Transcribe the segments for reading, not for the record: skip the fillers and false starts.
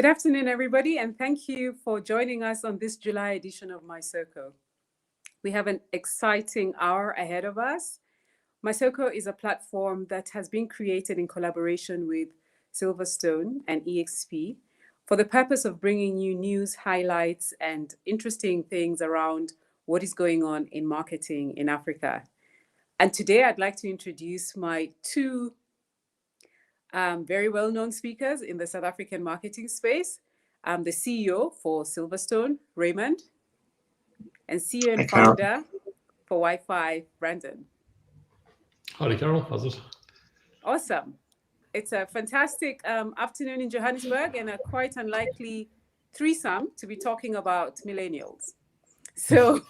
Good afternoon, everybody, and thank you for joining us on this July edition of MySoko. We have an exciting hour ahead of us. MySoko is a platform that has been created in collaboration with Silverstone and EXP for the purpose of bringing you news, highlights, and interesting things around what is going on in marketing in Africa. And today I'd like to introduce my two very well-known speakers in the South African marketing space. I'm the CEO for Silverstone, Raymond, and CEO and founder for Wi-Fi, Brandon. Howdy, Carol. How's it? Awesome. It's a fantastic afternoon in Johannesburg and a quite unlikely threesome to be talking about millennials. So,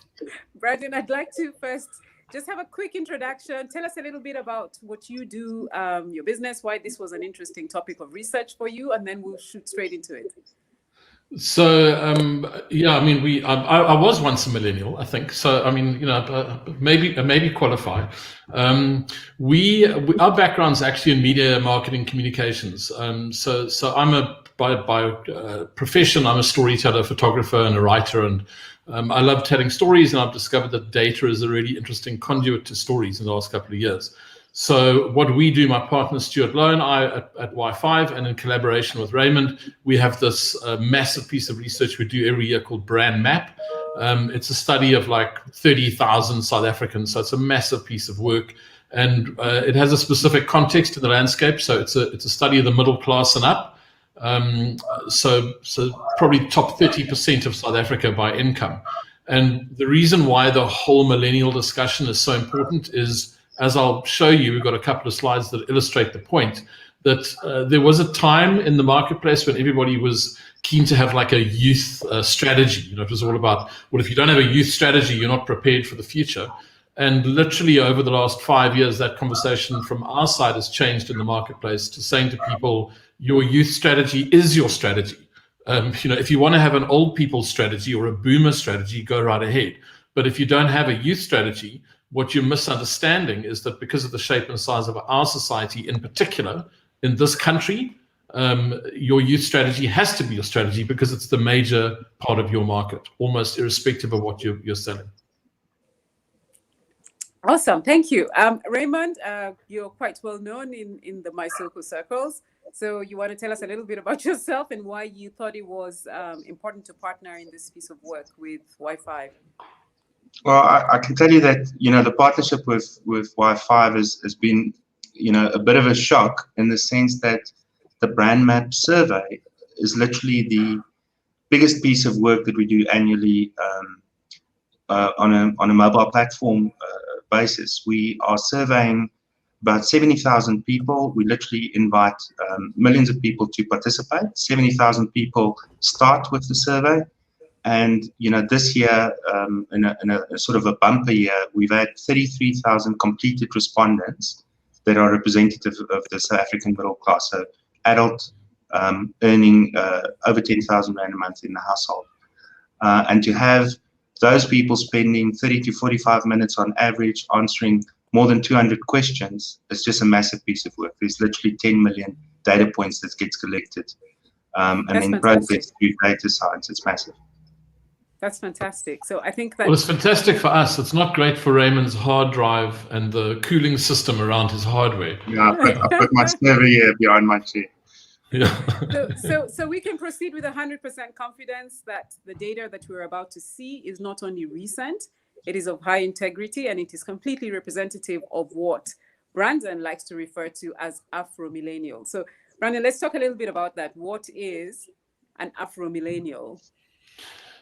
Brandon, I'd like to first just have a quick introduction. Tell us a little bit about what you do, your business, why this was an interesting topic of research for you, and then we'll shoot straight into it. So, yeah, I mean, I was once a millennial, I think. So, I mean, you know, maybe qualify. Our background's actually in media, marketing, communications. So I'm by profession, I'm a storyteller, photographer, and a writer, and I love telling stories, and I've discovered that data is a really interesting conduit to stories in the last couple of years. So what we do, my partner Stuart Lowe and I at Y5, and in collaboration with Raymond, we have this massive piece of research we do every year called Brand Mapp. It's a study of like 30,000 South Africans, so it's a massive piece of work, and it has a specific context to the landscape. So it's a study of the middle class and up. So probably top 30% of South Africa by income. And the reason why the whole millennial discussion is so important is, as I'll show you, we've got a couple of slides that illustrate the point, that there was a time in the marketplace when everybody was keen to have like a youth strategy. You know, it was all about, well, if you don't have a youth strategy, you're not prepared for the future. And literally over the last 5 years, that conversation from our side has changed in the marketplace to saying to people, your youth strategy is your strategy. You know, if you want to have an old people strategy or a boomer strategy, go right ahead. But if you don't have a youth strategy, what you're misunderstanding is that because of the shape and size of our society, in particular, in this country, your youth strategy has to be your strategy because it's the major part of your market, almost irrespective of what you're selling. Awesome, thank you. Raymond, you're quite well known in the MySoko circles. So you want to tell us a little bit about yourself and why you thought it was important to partner in this piece of work with Wi-Fi? Well, I can tell you that, you know, the partnership with Wi-Fi has been, you know, a bit of a shock in the sense that the Brand Mapp survey is literally the biggest piece of work that we do annually on a mobile platform basis. We are surveying about 70,000 people. We literally invite millions of people to participate. 70,000 people start with the survey. And, you know, this year, in a sort of a bumper year, we've had 33,000 completed respondents that are representative of the South African middle class. So adult earning over 10,000 Rand a month in the household. And to have those people spending 30 to 45 minutes on average answering more than 200 questions, it's just a massive piece of work. There's literally 10 million data points that gets collected. And then processed through data science. It's massive. That's fantastic. So I think that... Well, it's fantastic for us. It's not great for Raymond's hard drive and the cooling system around his hardware. Yeah, I put my server here behind my chair. Yeah. So we can proceed with 100% confidence that the data that we're about to see is not only recent, it is of high integrity, and it is completely representative of what Brandon likes to refer to as Afro-millennial. So Brandon, let's talk a little bit about that. What is an Afro-millennial?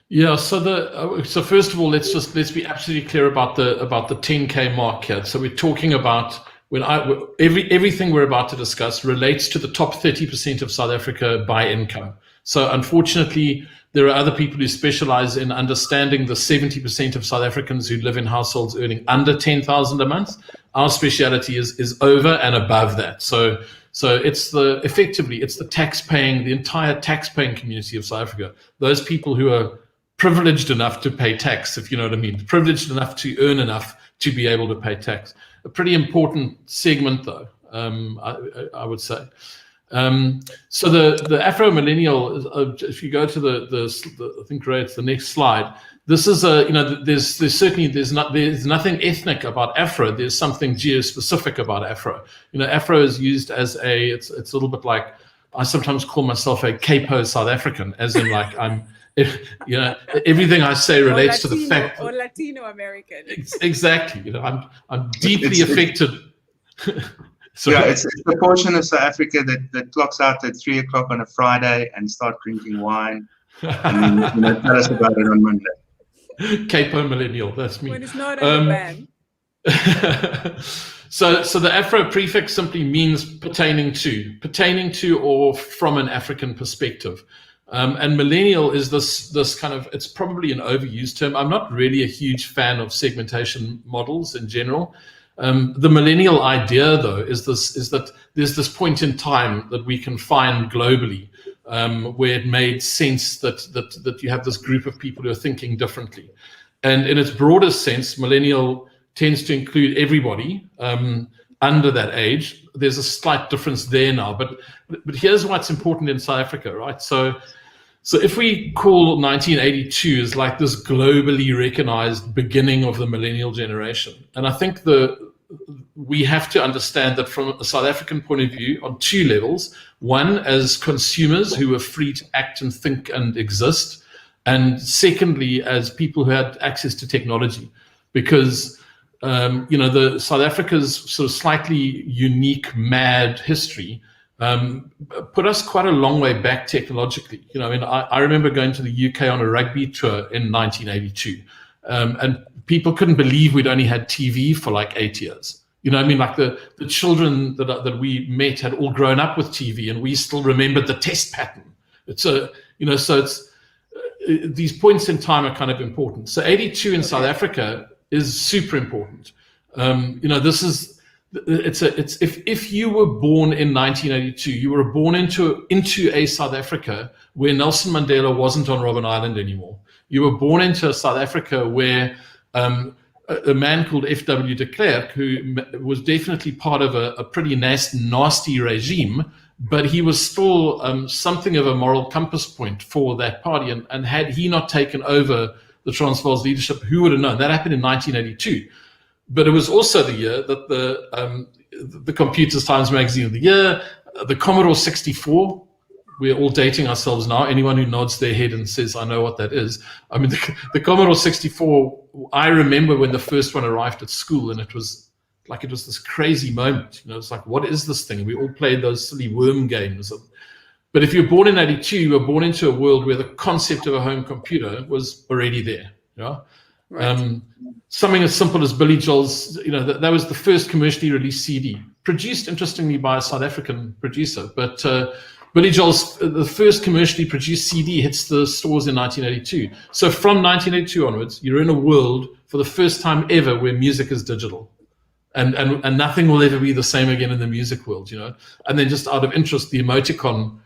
Yeah, so first of all, let's be absolutely clear about the 10K mark here. So we're talking about everything we're about to discuss relates to the top 30% of South Africa by income. So unfortunately, there are other people who specialize in understanding the 70% of South Africans who live in households earning under 10,000 a month. Our speciality is over and above that. So it's effectively the entire tax-paying community of South Africa. Those people who are privileged enough to pay tax, if you know what I mean, privileged enough to earn enough to be able to pay tax. A pretty important segment, though, I would say. So the Afro millennial, if you go to the I think it's the next slide. This is there's nothing ethnic about Afro. There's something geospecific about Afro. Afro is used as it's a little bit like, I sometimes call myself a capo South African, as in like everything I say relates to the fact or Latino American. Exactly. I'm deeply affected. Yeah, it's the portion of South Africa that clocks out at 3 o'clock on a Friday and start drinking wine, and then tell us about it on Monday. Capo millennial, that's me. When it's not a ban. So the Afro prefix simply means pertaining to or from an African perspective. And millennial is this kind of, it's probably an overused term. I'm not really a huge fan of segmentation models in general. The millennial idea, though, is that there's this point in time that we can find globally where it made sense that you have this group of people who are thinking differently. And in its broadest sense, millennial tends to include everybody under that age. There's a slight difference there now, but here's why it's important in South Africa, right? So if we call 1982 as like this globally recognized beginning of the millennial generation, and I think we have to understand that from a South African point of view on two levels. One, as consumers who were free to act and think and exist, and secondly, as people who had access to technology, because the South Africa's sort of slightly unique, mad history put us quite a long way back technologically. I remember going to the UK on a rugby tour in 1982, and people couldn't believe we'd only had TV for like 8 years. Like the children that we met had all grown up with TV, and we still remembered the test pattern. So it's these points in time are kind of important. So 82 in South Africa is super important. If you were born in 1982, you were born into a South Africa where Nelson Mandela wasn't on Robben Island anymore. You were born into a South Africa where a man called F.W. de Klerk, who was definitely part of a pretty nasty regime, but he was still something of a moral compass point for that party. And had he not taken over the Transvaal's leadership, who would have known? That happened in 1982. But it was also the year that the Computers Times Magazine of the Year, the Commodore 64, we're all dating ourselves now. Anyone who nods their head and says, I know what that is. I mean, the Commodore 64, I remember when the first one arrived at school, and it was this crazy moment. It's like, what is this thing? We all played those silly worm games. But if you're born in 82, you were born into a world where the concept of a home computer was already there. Right. Something as simple as Billy Joel's, that was the first commercially released CD, produced interestingly by a South African producer. But Billy Joel's, the first commercially produced CD hits the stores in 1982. So from 1982 onwards, you're in a world for the first time ever where music is digital. And nothing will ever be the same again in the music world, And then just out of interest, the emoticon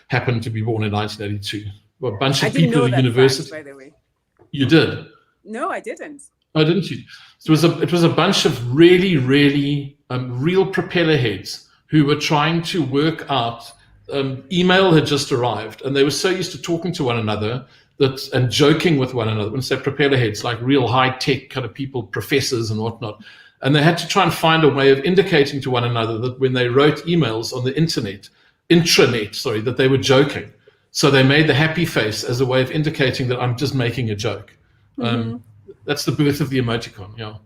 happened to be born in 1982. A bunch of people at university. Fact, by the way. You did? No, I didn't. Oh, didn't you? So it was a bunch of really, really real propeller heads who were trying to work out. Email had just arrived, and they were so used to talking to one another and joking with one another. When I say propeller heads, like real high tech kind of people, professors and whatnot. And they had to try and find a way of indicating to one another that when they wrote emails on the intranet, that they were joking. So they made the happy face as a way of indicating that I'm just making a joke. Mm-hmm. That's the birth of the emoticon, yeah.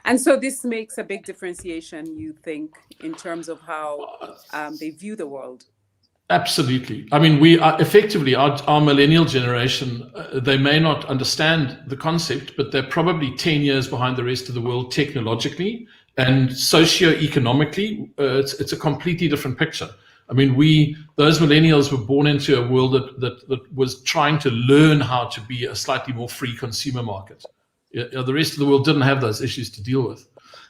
And so this makes a big differentiation, you think, in terms of how they view the world? Absolutely. I mean, we are effectively, our millennial generation, they may not understand the concept, but they're probably 10 years behind the rest of the world technologically and socio-economically. It's a completely different picture. I mean, those millennials were born into a world that was trying to learn how to be a slightly more free consumer market. The rest of the world didn't have those issues to deal with.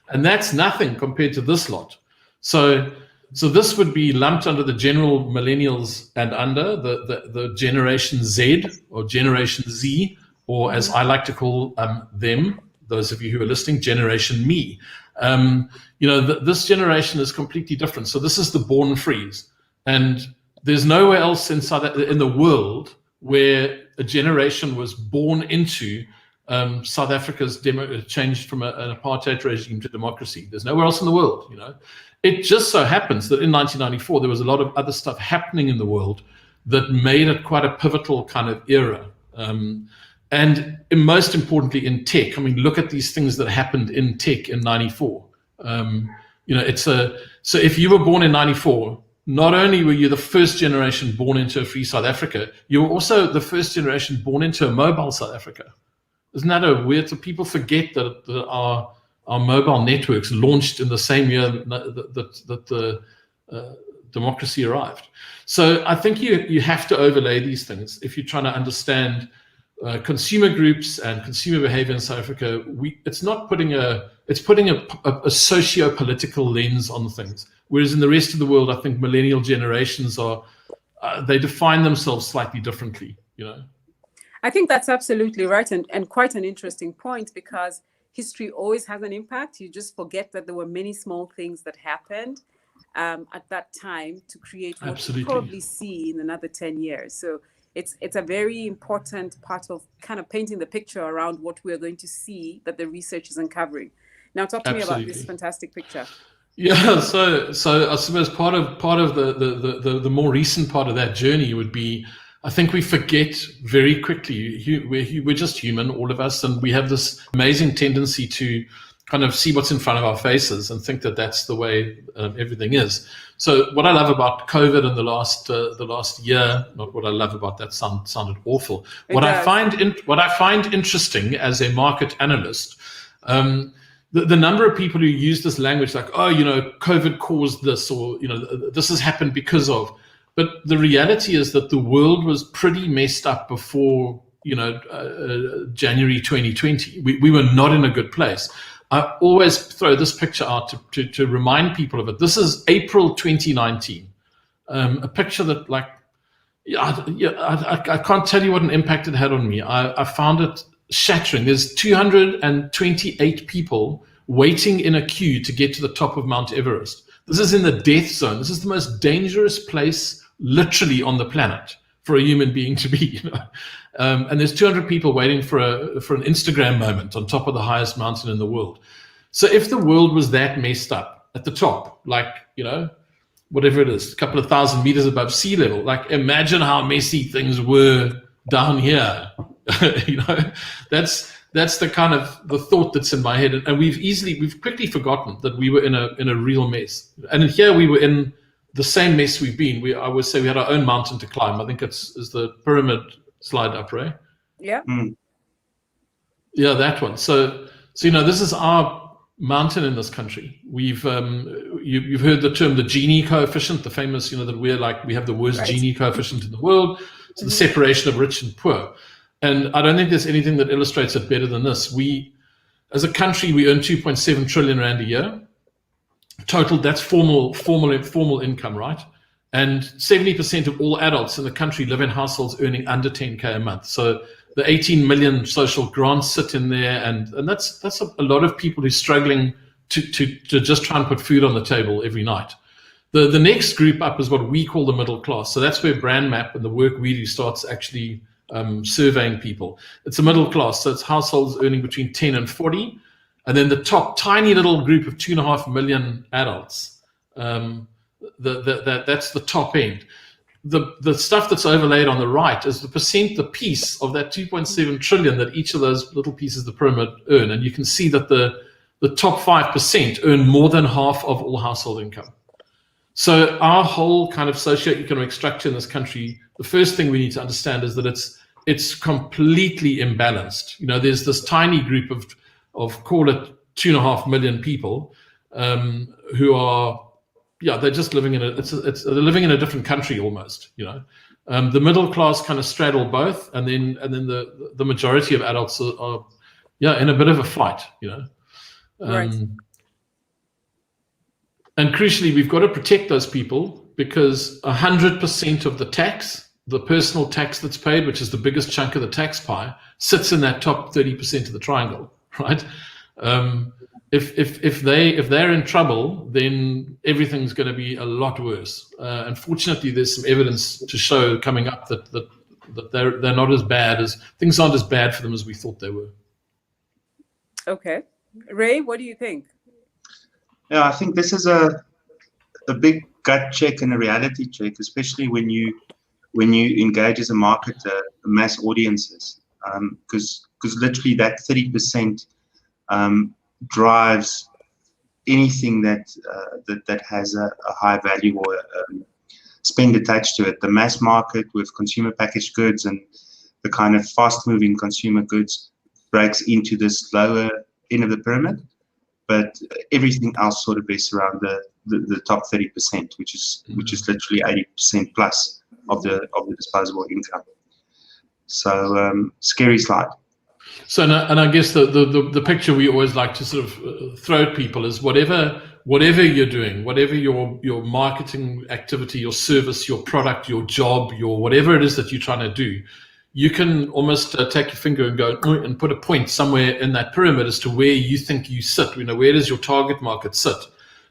And that's nothing compared to this lot. So this would be lumped under the general millennials and under the Generation Z or Generation Z, or as I like to call them, those of you who are listening, Generation Me. This generation is completely different. So this is the born freeze. And there's nowhere else in the world where a generation was born into South Africa's changed from an apartheid regime to democracy. There's nowhere else in the world, It just so happens that in 1994, there was a lot of other stuff happening in the world that made it quite a pivotal kind of era. And most importantly, in tech. I mean, look at these things that happened in tech in 94. So if you were born in 94, not only were you the first generation born into a free South Africa, you were also the first generation born into a mobile South Africa. Isn't that a weird? So people forget that our mobile networks launched in the same year that the democracy arrived. So I think you have to overlay these things if you're trying to understand consumer groups and consumer behavior in South Africa. It's putting a socio-political lens on things. Whereas in the rest of the world, I think millennial generations they define themselves slightly differently, I think that's absolutely right, and quite an interesting point, because history always has an impact. You just forget that there were many small things that happened at that time to create what you probably see in another 10 years. So it's a very important part of kind of painting the picture around what we're going to see that the research is uncovering. Now, talk to me about this fantastic picture. Yeah, so I suppose part of the more recent part of that journey would be, I think we forget very quickly, we're just human, all of us, and we have this amazing tendency to kind of see what's in front of our faces and think that that's the way everything is. So what I love about COVID in the last year, not what I love about that sounded awful. What I find interesting as a market analyst, the number of people who use this language like, COVID caused this, or this has happened because of. But the reality is that the world was pretty messed up before, January 2020. We were not in a good place. I always throw this picture out to remind people of it. This is April 2019. A picture that, I can't tell you what an impact it had on me. I found it shattering. There's 228 people waiting in a queue to get to the top of Mount Everest. This is in the death zone. This is the most dangerous place literally on the planet for a human being to be, and there's 200 people waiting for an Instagram moment on top of the highest mountain in the world. So if the world was that messed up at the top, whatever it is, a couple of thousand meters above sea level, imagine how messy things were down here. That's the kind of the thought that's in my head, and we've quickly forgotten that we were in a real mess. And here we were in the same mess we've been. I would say we had our own mountain to climb. I think is the pyramid slide up, right? Yeah. Yeah, that one. So this is our mountain in this country. We've you've heard the term the Gini coefficient, the famous, that we have the worst Gini coefficient in the world. It's the separation of rich and poor. And I don't think there's anything that illustrates it better than this. We, as a country, we earn 2.7 trillion rand a year. Total, that's formal income, right? And 70% of all adults in the country live in households earning under 10K a month. So the 18 million social grants sit in there, and that's a lot of people who are struggling to just try and put food on the table every night. The next group up is what we call the middle class. So that's where Brand Mapp and the work we do starts actually surveying people. It's a middle class, so it's households earning between 10 and 40. And then the top tiny little group of 2.5 million adults, that's the top end. The stuff that's overlaid on the right is the piece of that 2.7 trillion that each of those little pieces of the pyramid earn. And you can see that the top 5% earn more than half of all household income. So our whole kind of socioeconomic structure in this country, the first thing we need to understand is that it's completely imbalanced. There's this tiny group of call it 2.5 million people who are, they're just living in they're living in a different country almost. The middle class kind of straddle both, and then the majority of adults are in a bit of a fight. Right. And crucially, we've got to protect those people, because 100% of the tax, the personal tax that's paid, which is the biggest chunk of the tax pie, sits in that top 30% of the triangle. right? If they're in trouble, then everything's going to be a lot worse. Unfortunately, there's some evidence to show coming up that they're not as bad as things aren't as bad for them as we thought they were. Okay, Ray, what do you think? Yeah, I think this is a big gut check and a reality check, especially when you engage as a marketer, mass audiences, because literally that 30% drives anything that has a high value or spend attached to it. The mass market with consumer packaged goods and the kind of fast-moving consumer goods breaks into this lower end of the pyramid, but everything else sort of rests around the top 30%, which is literally 80% plus of the disposable income. So scary slide. So, and I guess the picture we always like to sort of throw at people is whatever you're doing, whatever your marketing activity, your service, your product, your job, your whatever it is that you're trying to do, you can almost take your finger and go and put a point somewhere in that pyramid as to where you think you sit. Where does your target market sit?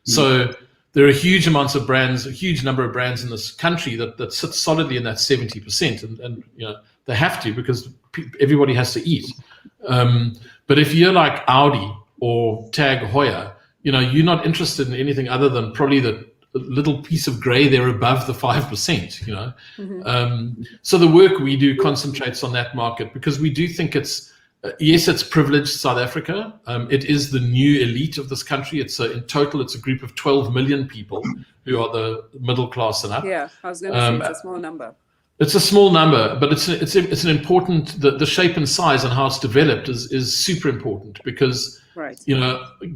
So there are huge amounts of brands, a huge number of brands in this country that sit solidly in that 70%, and they have to, because everybody has to eat. But if you're like Audi or Tag Heuer, you're not interested in anything other than probably the little piece of gray there above the 5%. So the work we do concentrates on that market, because we do think it's privileged South Africa. It is the new elite of this country. In total, it's a group of 12 million people who are the middle class and up. Yeah, I was going to say it's a small number. It's a small number, but it's an important, the shape and size and how it's developed is super important, because right.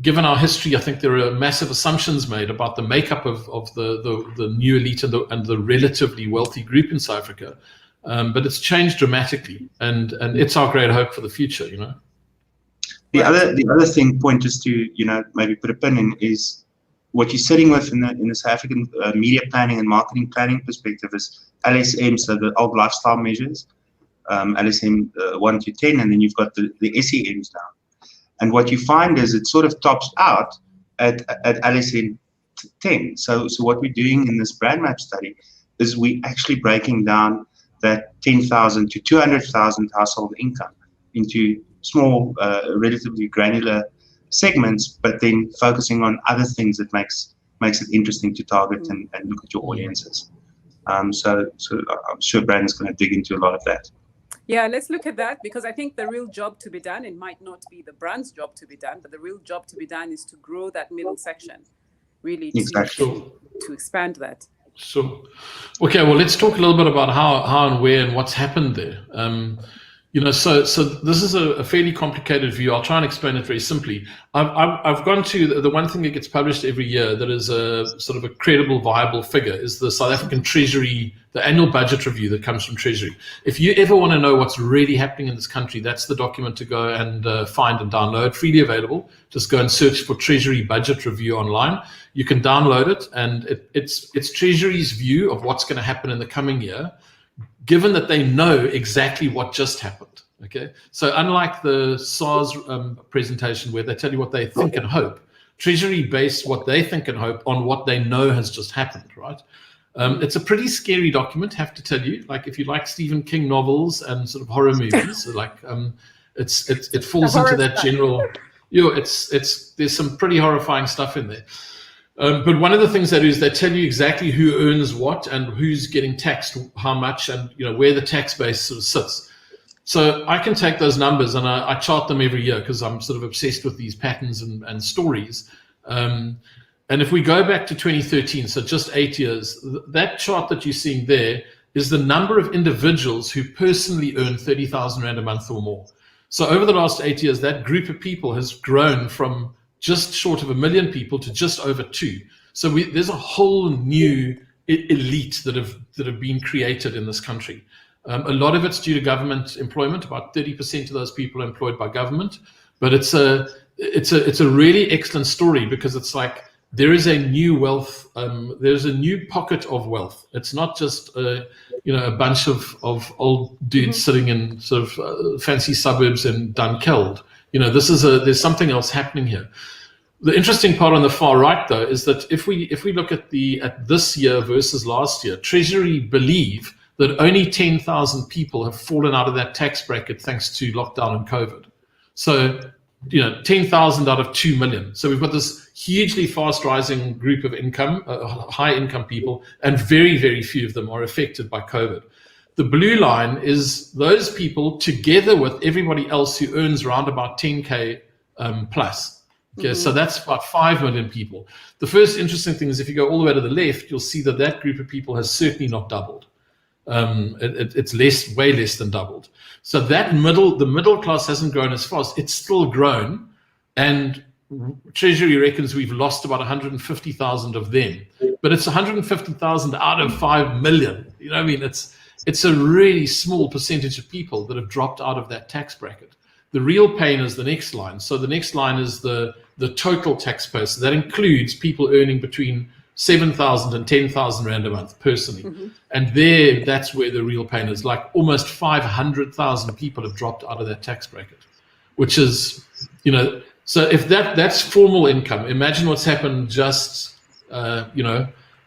Given our history, I think there are massive assumptions made about the makeup of the new elite and the relatively wealthy group in South Africa. But it's changed dramatically, and it's our great hope for the future. The other thing, point just to maybe put a pin in, is what you're sitting with in the South African media planning and marketing planning perspective is LSM, so the old lifestyle measures, LSM 1 to 10, and then you've got the SEMs now. And what you find is it sort of tops out at LSM 10. So what we're doing in this Brand Mapp study is we actually breaking down that 10,000 to 200,000 household income into small, relatively granular segments, but then focusing on other things that makes it interesting to target and look at your audiences. So I'm sure Brandon's going to dig into a lot of that. Yeah, let's look at that, because I think the real job to be done, it might not be the brand's job to be done, but the real job to be done is to grow that middle section, really to expand that. So, okay, well, let's talk a little bit about how and where and what's happened there. So this is a fairly complicated view. I'll try and explain it very simply. I've gone to the one thing that gets published every year that is a sort of a credible, viable figure is the South African Treasury, the annual budget review that comes from Treasury. If you ever want to know what's really happening in this country, that's the document to go and find and download, freely available. Just go and search for Treasury Budget Review online. You can download it, and it's Treasury's view of what's going to happen in the coming year, given that they know exactly what just happened. Okay, so unlike the SARS presentation where they tell you what they think and hope, Treasury base what they think and hope on what they know has just happened, right? It's a pretty scary document, have to tell you. Like, if you like Stephen King novels and sort of horror movies, it falls into that general. There's some pretty horrifying stuff in there. But one of the things they do is they tell you exactly who earns what and who's getting taxed how much, and where the tax base sort of sits. So I can take those numbers and I chart them every year because I'm sort of obsessed with these patterns and stories. And if we go back to 2013, so just 8 years, that chart that you're seeing there is the number of individuals who personally earn 30,000 Rand a month or more. So over the last 8 years, that group of people has grown from just short of 1 million people to just over 2. So there's a whole new elite that have been created in this country. A lot of it's due to government employment. About 30% of those people are employed by government. But it's a really excellent story, because it's like there is a new wealth. There's a new pocket of wealth. It's not just a bunch of old dudes sitting in sort of fancy suburbs in Dunkeld. there's something else happening here. The interesting part on the far right, though, is that if we look at this year versus last year, Treasury believe that only 10,000 people have fallen out of that tax bracket thanks to lockdown and COVID. So, 10,000 out of 2 million. So we've got this hugely fast rising group of high income people, and very, very few of them are affected by COVID. The blue line is those people together with everybody else who earns around about 10K plus. Okay, so that's about 5 million people. The first interesting thing is if you go all the way to the left, you'll see that group of people has certainly not doubled. It's way less than doubled. So the middle class hasn't grown as fast. It's still grown, and Treasury reckons we've lost about 150,000 of them. But it's 150,000 out of 5 million. You know what I mean? It's a really small percentage of people that have dropped out of that tax bracket. The real pain is the next line. So the next line is the total taxpayer. So that includes people earning between 7,000 and 10,000 Rand a month personally. And that's where the real pain is. Like almost 500,000 people have dropped out of that tax bracket, which is, so if that's formal income, imagine what's happened just,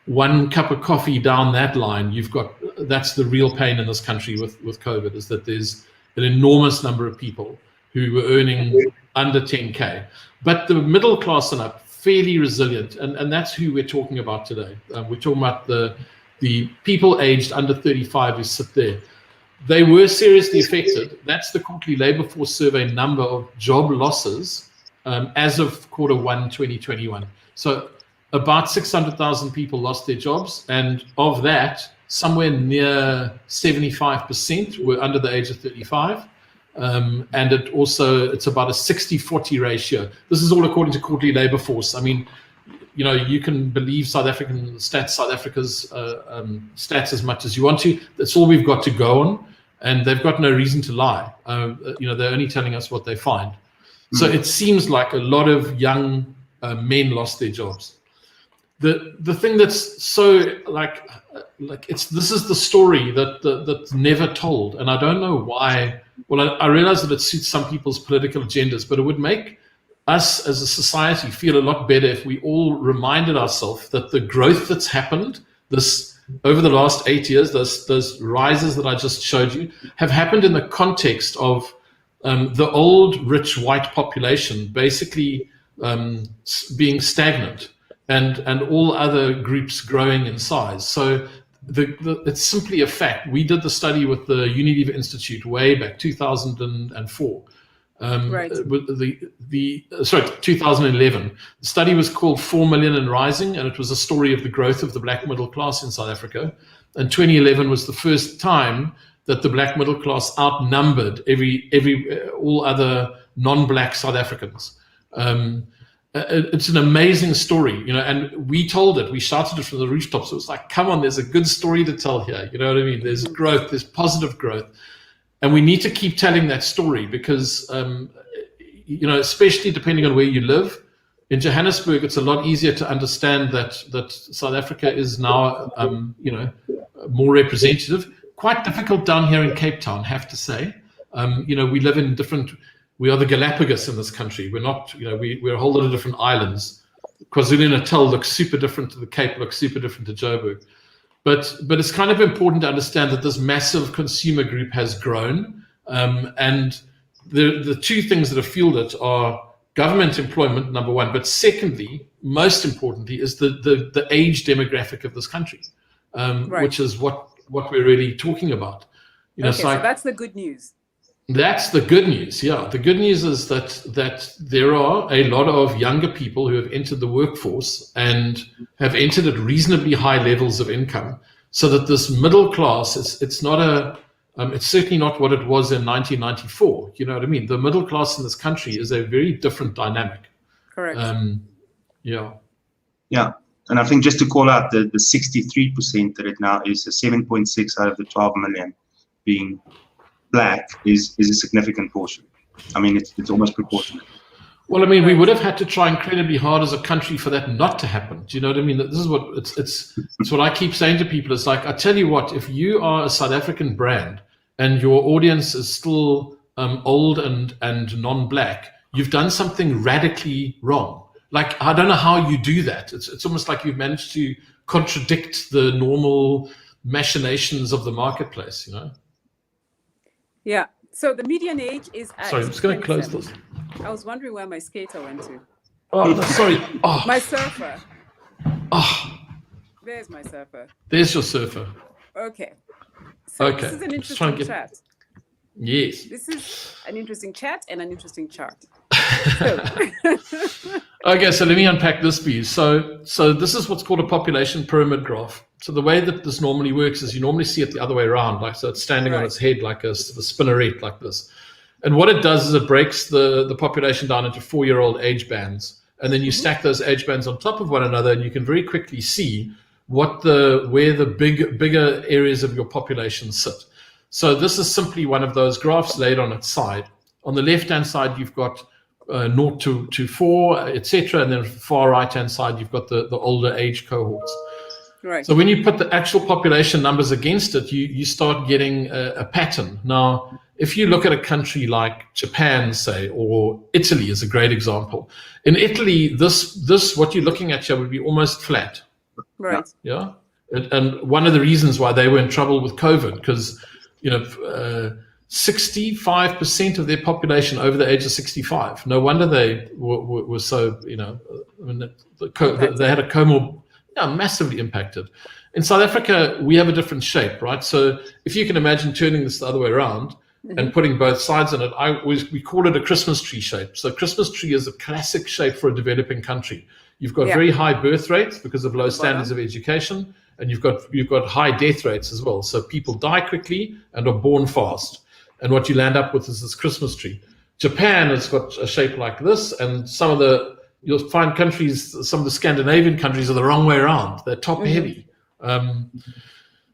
one cup of coffee down that line. That's the real pain in this country with COVID, is that there's an enormous number of people who were earning under 10K. But the middle class and up, fairly resilient, and that's who we're talking about today. We're talking about the people aged under 35 who sit there. They were seriously affected. That's the quarterly labor force survey number of job losses as of Q1 2021. So about 600,000 people lost their jobs, and of that, somewhere near 75% were under the age of 35. And it's about a 60-40 ratio. This is all according to quarterly labor force. I mean, you can believe South African stats, South Africa's stats as much as you want to. That's all we've got to go on, and they've got no reason to lie. They're only telling us what they find. So it seems like a lot of young men lost their jobs. The thing that's so this is the story that's never told, and I don't know why. Well, I realize that it suits some people's political agendas, but it would make us as a society feel a lot better if we all reminded ourselves that the growth that's happened over the last 8 years, those rises that I just showed you, have happened in the context of the old rich white population basically being stagnant and all other groups growing in size. So it's simply a fact. We did the study with the Unilever Institute way back 2004. Right. 2011. The study was called 4 Million and Rising, and it was a story of the growth of the black middle class in South Africa. And 2011 was the first time that the black middle class outnumbered all other non-black South Africans. It's an amazing story, and we told it, we shouted it from the rooftops. It was like, come on, there's a good story to tell here. You know what I mean? There's growth, there's positive growth. And we need to keep telling that story because, especially depending on where you live. In Johannesburg, it's a lot easier to understand that South Africa is now, more representative. Quite difficult down here in Cape Town, have to say. We live in we are the Galapagos in this country. We're not, we're a whole lot of different islands. KwaZulu-Natal looks super different to the Cape, looks super different to Joburg. But it's kind of important to understand that this massive consumer group has grown. And the two things that have fueled it are government employment, number one. But secondly, most importantly, is the age demographic of this country, right. Which is what we're really talking about. So that's the good news. That's the good news. Yeah, the good news is that there are a lot of younger people who have entered the workforce and have entered at reasonably high levels of income, so that this middle class it's certainly not what it was in 1994. You know what I mean? The middle class in this country is a very different dynamic. Correct. Yeah, and I think just to call out the 63% that it now is, the 7.6 out of the 12 million being Black is a significant portion. I mean, it's almost proportionate. Well, I mean, we would have had to try incredibly hard as a country for that not to happen. Do you know what I mean? This is what it's what I keep saying to people. It's like, I tell you what, if you are a South African brand and your audience is still old and non-black, you've done something radically wrong. Like, I don't know how you do that. It's almost like you've managed to contradict the normal machinations of the marketplace, you know? Yeah. So the median age is at Sorry, I'm just going to close 27. this. I was wondering where my skater went to. Oh, no, sorry. Oh, My surfer. oh, There's my surfer. there's your surfer. Okay. So Okay. this is an Just trying interesting to get- chat. Yes. This is an interesting chat and an interesting chart. Okay, so let me unpack this for you. So this is what's called a population pyramid graph. So the way that this normally works is you normally see it the other way around, like so it's standing on Right. its head like a spinnerette like this. And what it does is it breaks the population down into 4-year-old age bands. And then you stack those age bands on top of one another, and you can very quickly see where the bigger areas of your population sit. So this is simply one of those graphs laid on its side. On the left-hand side, you've got 0 to 4, etc. And then far right-hand side, you've got the older age cohorts. Right. So when you put the actual population numbers against it, you start getting a pattern. Now, if you look at a country like Japan, say, or Italy is a great example. In Italy, this what you're looking at here would be almost flat. Right. Yeah. And one of the reasons why they were in trouble with COVID, because 65% of their population over the age of 65. No wonder they were so, I mean, they had a massively impacted. In South Africa, we have a different shape, right? So if you can imagine turning this the other way around and putting both sides in it, we call it a Christmas tree shape. So Christmas tree is a classic shape for a developing country. You've got very high birth rates because of low standards of education, and you've got high death rates as well. So people die quickly and are born fast. And what you land up with is this Christmas tree. Japan has got a shape like this, and you'll find countries, some of the Scandinavian countries are the wrong way around. They're top heavy.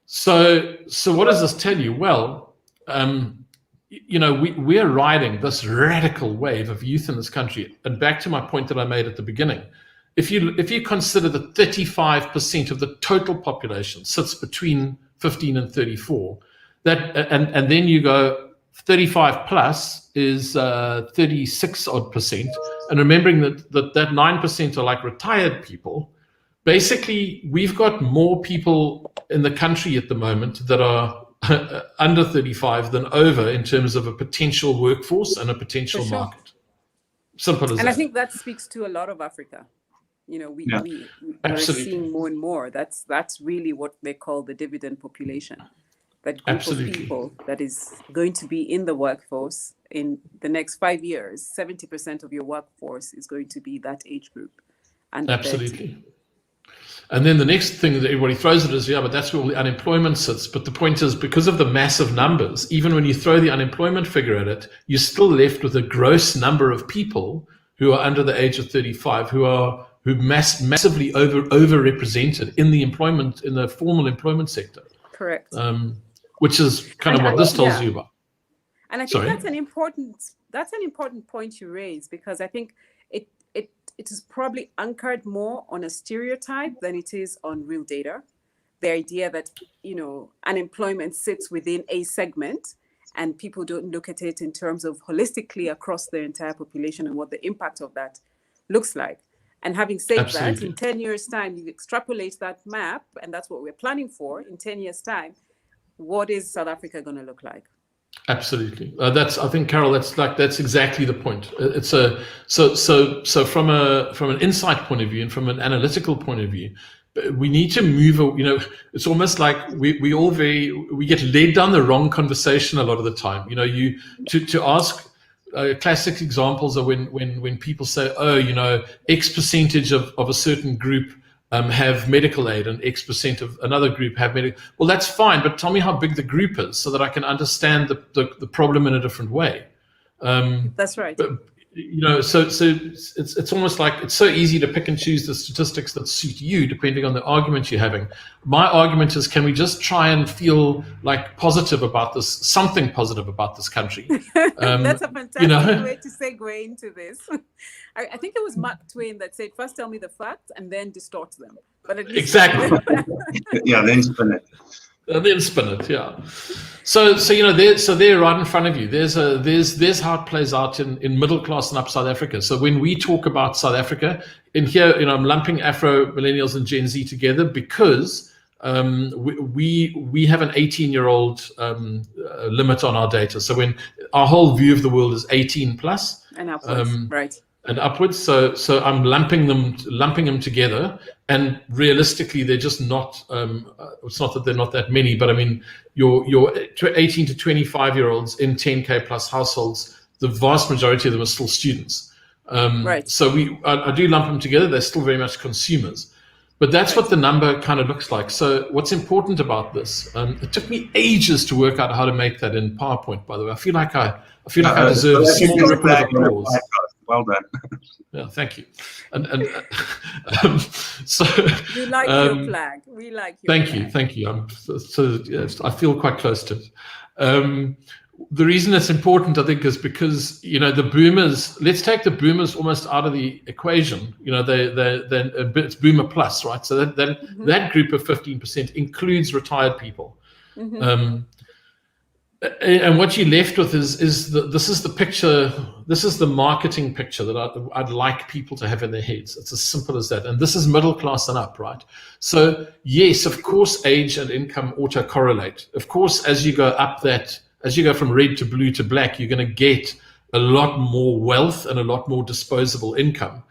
So what does this tell you? Well, we're riding this radical wave of youth in this country. And back to my point that I made at the beginning, if you consider that 35% of the total population sits between 15 and 34, and then you go 35 plus is 36 odd percent, and remembering that 9% are like retired people. Basically, we've got more people in the country at the moment that are under 35 than over in terms of a potential workforce and a potential market. Simple as that. And I think that speaks to a lot of Africa. We are seeing more and more. That's really what they call the dividend population. That group of people that is going to be in the workforce in the next 5 years. 70% of your workforce is going to be that age group. Absolutely. 30. And then the next thing that everybody throws at is, but that's where all the unemployment sits. But the point is, because of the massive numbers, even when you throw the unemployment figure at it, you're still left with a gross number of people who are under the age of 35 who massively overrepresented in the formal employment sector. Correct. Which is kind of what this tells you about. And I think that's an important point you raise, because I think it is probably anchored more on a stereotype than it is on real data. The idea that, unemployment sits within a segment and people don't look at it in terms of holistically across the entire population and what the impact of that looks like. And having said that, in 10 years' time, you extrapolate that map, and that's what we're planning for in 10 years' time. What is South Africa going to look like? Absolutely. I think, Carol, that's exactly the point. It's so from an insight point of view and from an analytical point of view, we need to move. It's almost like we get led down the wrong conversation a lot of the time. To ask. Classic examples are when people say, X percentage of a certain group have medical aid and X percent of another group have medical. Well, that's fine, but tell me how big the group is so that I can understand the problem in a different way. That's right. But, so it's almost like it's so easy to pick and choose the statistics that suit you depending on the argument you're having. My argument is, can we just try and feel like positive about this, something positive about this country? That's a fantastic way to segue into this. I think it was Mark Twain that said, first tell me the facts and then distort them. But at least exactly. Yeah, then spin it. And then spin it, yeah. So there right in front of you, there's how it plays out in middle class and up South Africa. So when we talk about South Africa, in here, I'm lumping Afro, millennials, and Gen Z together because we have an 18-year-old limit on our data. So when our whole view of the world is 18 plus and upwards, right? And upwards. So I'm lumping them together. And realistically, they're just not. It's not that they're not that many, but I mean, your 18 to 25-year-olds in 10K plus households, the vast majority of them are still students. Right. So I do lump them together. They're still very much consumers. But that's what the number kind of looks like. So what's important about this? It took me ages to work out how to make that in PowerPoint. By the way, I feel like I deserve a small ripple of applause. Well done. Yeah, thank you. And so we like your flag. We like your flag. Thank you. I feel quite close to it. The reason it's important, I think, is because the boomers. Let's take the boomers almost out of the equation. It's boomer plus, right? So that group of 15% includes retired people. Mm-hmm. And what you're left with this is the picture. This is the marketing picture that I'd like people to have in their heads. It's as simple as that. And this is middle class and up, right? So yes, of course, age and income autocorrelate. Of course, as you go up as you go from red to blue to black, you're going to get a lot more wealth and a lot more disposable income.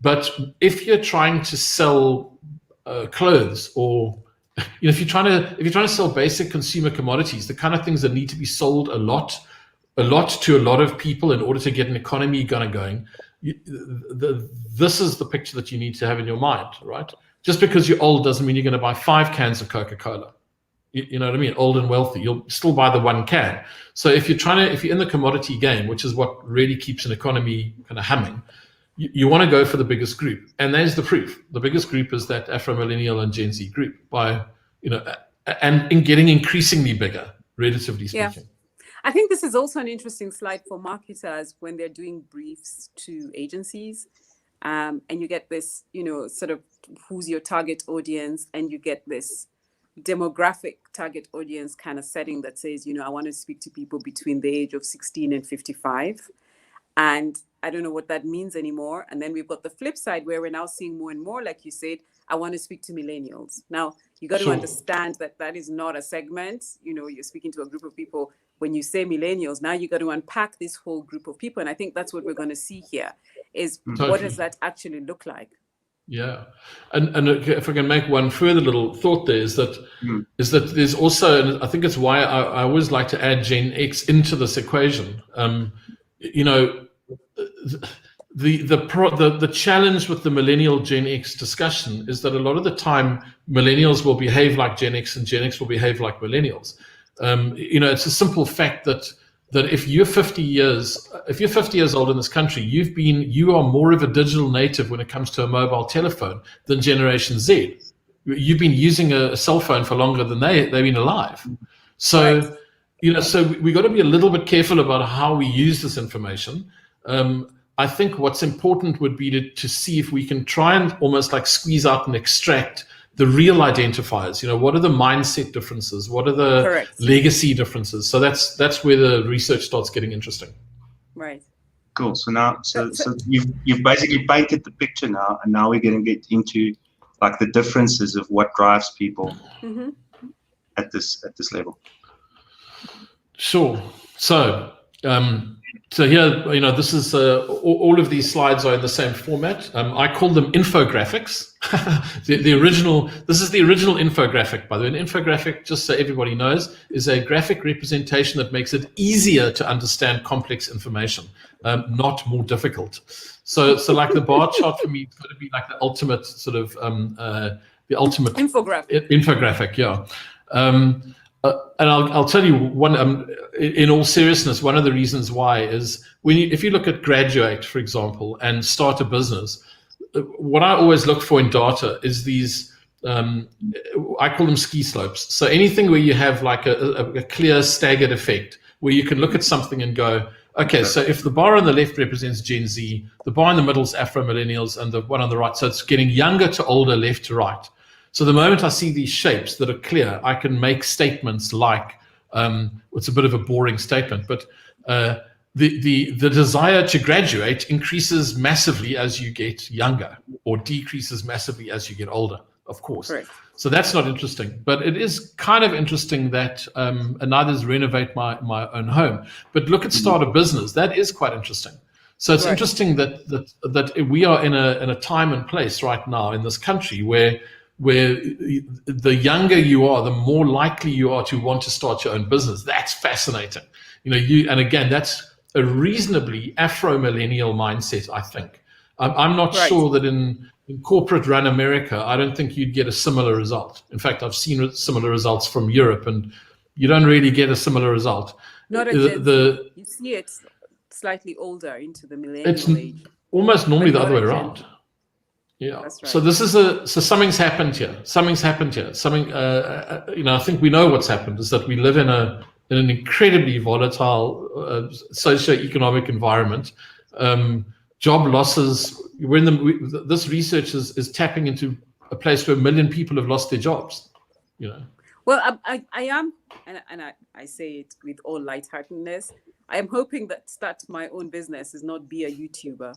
But if you're trying to sell clothes or if you're trying to sell basic consumer commodities, the kind of things that need to be sold a lot to a lot of people in order to get an economy going, this is the picture that you need to have in your mind, right? Just because you're old doesn't mean you're going to buy 5 cans of Coca-Cola. You know what I mean? Old and wealthy, you'll still buy the 1 can. So if you're in the commodity game, which is what really keeps an economy kind of humming, you want to go for the biggest group. And there's the proof. The biggest group is that Afro, Millennial, and Gen Z group and in getting increasingly bigger, relatively speaking. Yeah. I think this is also an interesting slide for marketers when they're doing briefs to agencies. And you get this, sort of who's your target audience, and you get this demographic target audience kind of setting that says, I want to speak to people between the age of 16 and 55. And I don't know what that means anymore. And then we've got the flip side where we're now seeing more and more, like you said, I want to speak to millennials. Now, you got to understand that is not a segment. You're speaking to a group of people. When you say millennials, now you got to unpack this whole group of people. And I think that's what we're going to see here is what does that actually look like? Yeah. And if I can make one further little thought there is that there's also, and I think it's why I always like to add Gen X into this equation. The challenge with the millennial Gen X discussion is that a lot of the time millennials will behave like Gen X and Gen X will behave like millennials. It's a simple fact that if you're 50 years old in this country, you are more of a digital native when it comes to a mobile telephone than Generation Z. You've been using a cell phone for longer than they've been alive. So, right. So we got to be a little bit careful about how we use this information. I think what's important would be to see if we can try and almost like squeeze out and extract the real identifiers. What are the mindset differences? What are the legacy differences? So that's where the research starts getting interesting. Right. Cool. So now, so you've basically painted the picture now, and now we're going to get into like the differences of what drives people at this level. Sure. So here, this is all of these slides are in the same format. I call them infographics. This is the original infographic, by the way. An infographic, just so everybody knows, is a graphic representation that makes it easier to understand complex information, not more difficult. So like the bar chart for me is going to be like the ultimate sort of the ultimate infographic, yeah. And I'll tell you one. In all seriousness, one of the reasons why is if you look at graduate, for example, and start a business, what I always look for in data is these. I call them ski slopes. So anything where you have like a clear staggered effect, where you can look at something and go, okay, so if the bar on the left represents Gen Z, the bar in the middle is Afro Millennials, and the one on the right, so it's getting younger to older, left to right. So the moment I see these shapes that are clear, I can make statements like, it's a bit of a boring statement, but the desire to graduate increases massively as you get younger, or decreases massively as you get older, of course. Right. So that's not interesting, but it is kind of interesting that, and neither is renovate my own home, but look at start a business. That is quite interesting. So it's interesting that we are in a time and place right now in this country where the younger you are, the more likely you are to want to start your own business. That's fascinating. And again, that's a reasonably Afro-millennial mindset, I think. I'm not sure that in corporate run America, I don't think you'd get a similar result. In fact, I've seen similar results from Europe, and you don't really get a similar result. Not a you see it slightly older into the millennial age. Almost normally the other way around. Yeah. That's right. So this is something's happened here. Something, I think we know what's happened is that we live in an incredibly volatile socio-economic environment. Job losses. This research is tapping into a place where 1 million people have lost their jobs. Well, I am, and I say it with all lightheartedness, I am hoping that start my own business is not be a YouTuber.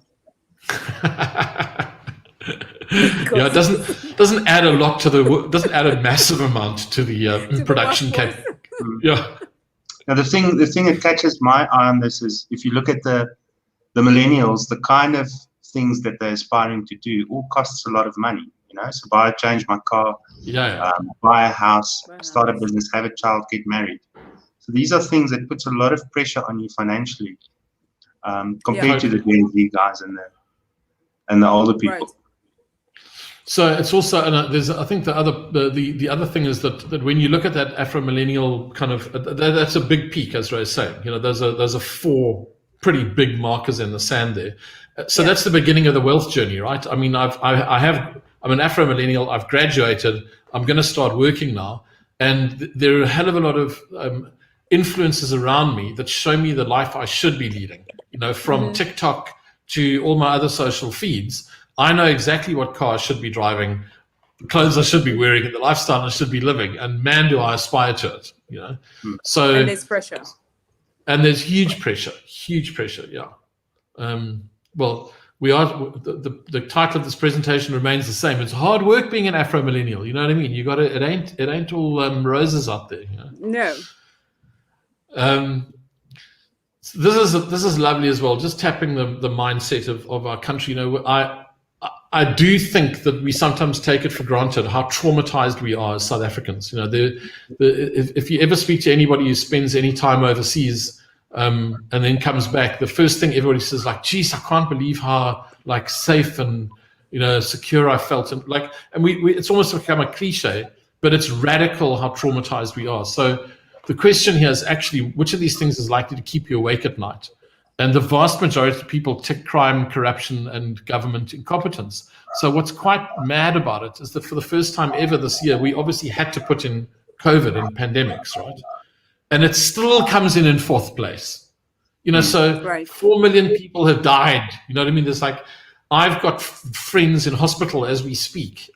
Yeah, it doesn't add a lot doesn't add a massive amount to the production capability. Yeah. Now the thing that catches my eye on this is if you look at the millennials, the kind of things that they're aspiring to do all costs a lot of money. So change my car, buy a house, start a business, have a child, get married. So these are things that puts a lot of pressure on you financially, compared to the Gen Z guys and the older people. Right. So it's also, and I think the other thing is that when you look at that Afro-millennial kind of, that's a big peak, as Ray is saying. Those are 4 pretty big markers in the sand there. So that's the beginning of the wealth journey, right? I mean, I'm an Afro-millennial. I've graduated. I'm going to start working now, and there are a hell of a lot of influences around me that show me the life I should be leading. From TikTok to all my other social feeds. I know exactly what car I should be driving, the clothes I should be wearing, and the lifestyle I should be living. And man, do I aspire to it, So and there's pressure. And there's huge pressure, yeah. Well, we are. The title of this presentation remains the same. It's hard work being an Afro-millennial. You know what I mean? You got to. It ain't all roses out there. No. This is lovely as well. Just tapping the mindset of our country. I do think that we sometimes take it for granted how traumatized we are as South Africans. If you ever speak to anybody who spends any time overseas and then comes back, the first thing everybody says, like, geez, I can't believe how safe and secure I felt, and we it's almost become a cliche, but it's radical how traumatized we are. So the question here is actually which of these things is likely to keep you awake at night? And the vast majority of people tick crime, corruption, and government incompetence. So what's quite mad about it is that for the first time ever this year, we obviously had to put in COVID and pandemics, right? And it still comes in 4th place. So 4 million people have died. You know what I mean? There's I've got friends in hospital as we speak.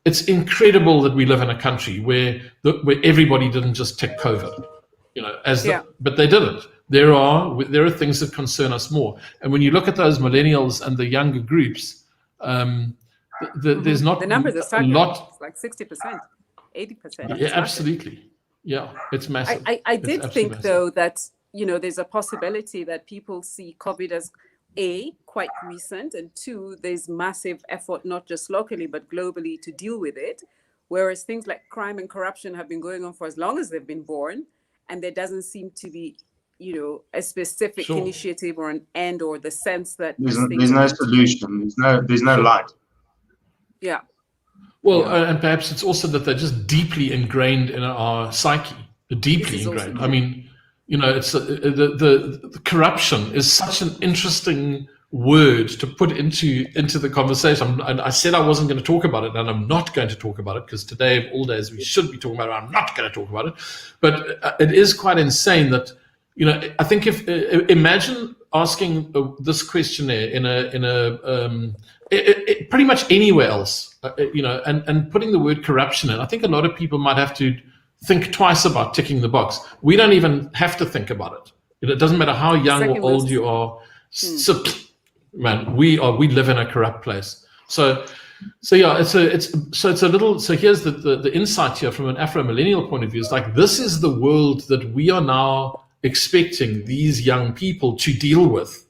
It's incredible that we live in a country where everybody didn't just tick COVID. But they didn't. There are things that concern us more. And when you look at those millennials and the younger groups, there's not the numbers are a lot. It's like 60%, 80%. Yeah, absolutely. Yeah, it's massive. I did think though that there's a possibility that people see COVID as quite recent, and 2, there's massive effort not just locally but globally to deal with it. Whereas things like crime and corruption have been going on for as long as they've been born. And there doesn't seem to be, a specific initiative or an end or the sense that there's no solution. There's no light. Yeah. Well, and perhaps it's also that they're just deeply ingrained in our psyche. Deeply ingrained. I mean, it's the corruption is such an interesting word to put into the conversation. I said I wasn't going to talk about it, and I'm not going to talk about it because today of all days we should be talking about it. I'm not going to talk about it, but it is quite insane that I think if imagine asking this questionnaire in pretty much anywhere else, and putting the word corruption in, I think a lot of people might have to think twice about ticking the box. We don't even have to think about it. It doesn't matter how young or old you are. Man, we live in a corrupt place. So yeah, it's a little. So here's the insight here from an Afro-millennial point of view. It's like, this is the world that we are now expecting these young people to deal with.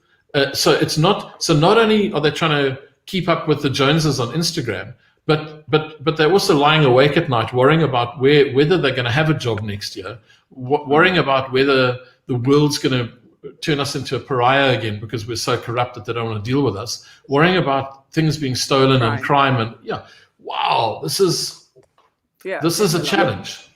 So it's not. So not only are they trying to keep up with the Joneses on Instagram, but they're also lying awake at night worrying about whether they're going to have a job next year, worrying about whether the world's going to turn us into a pariah again because we're so corrupt that they don't want to deal with us, worrying about things being stolen and crime. And wow, this is a challenge.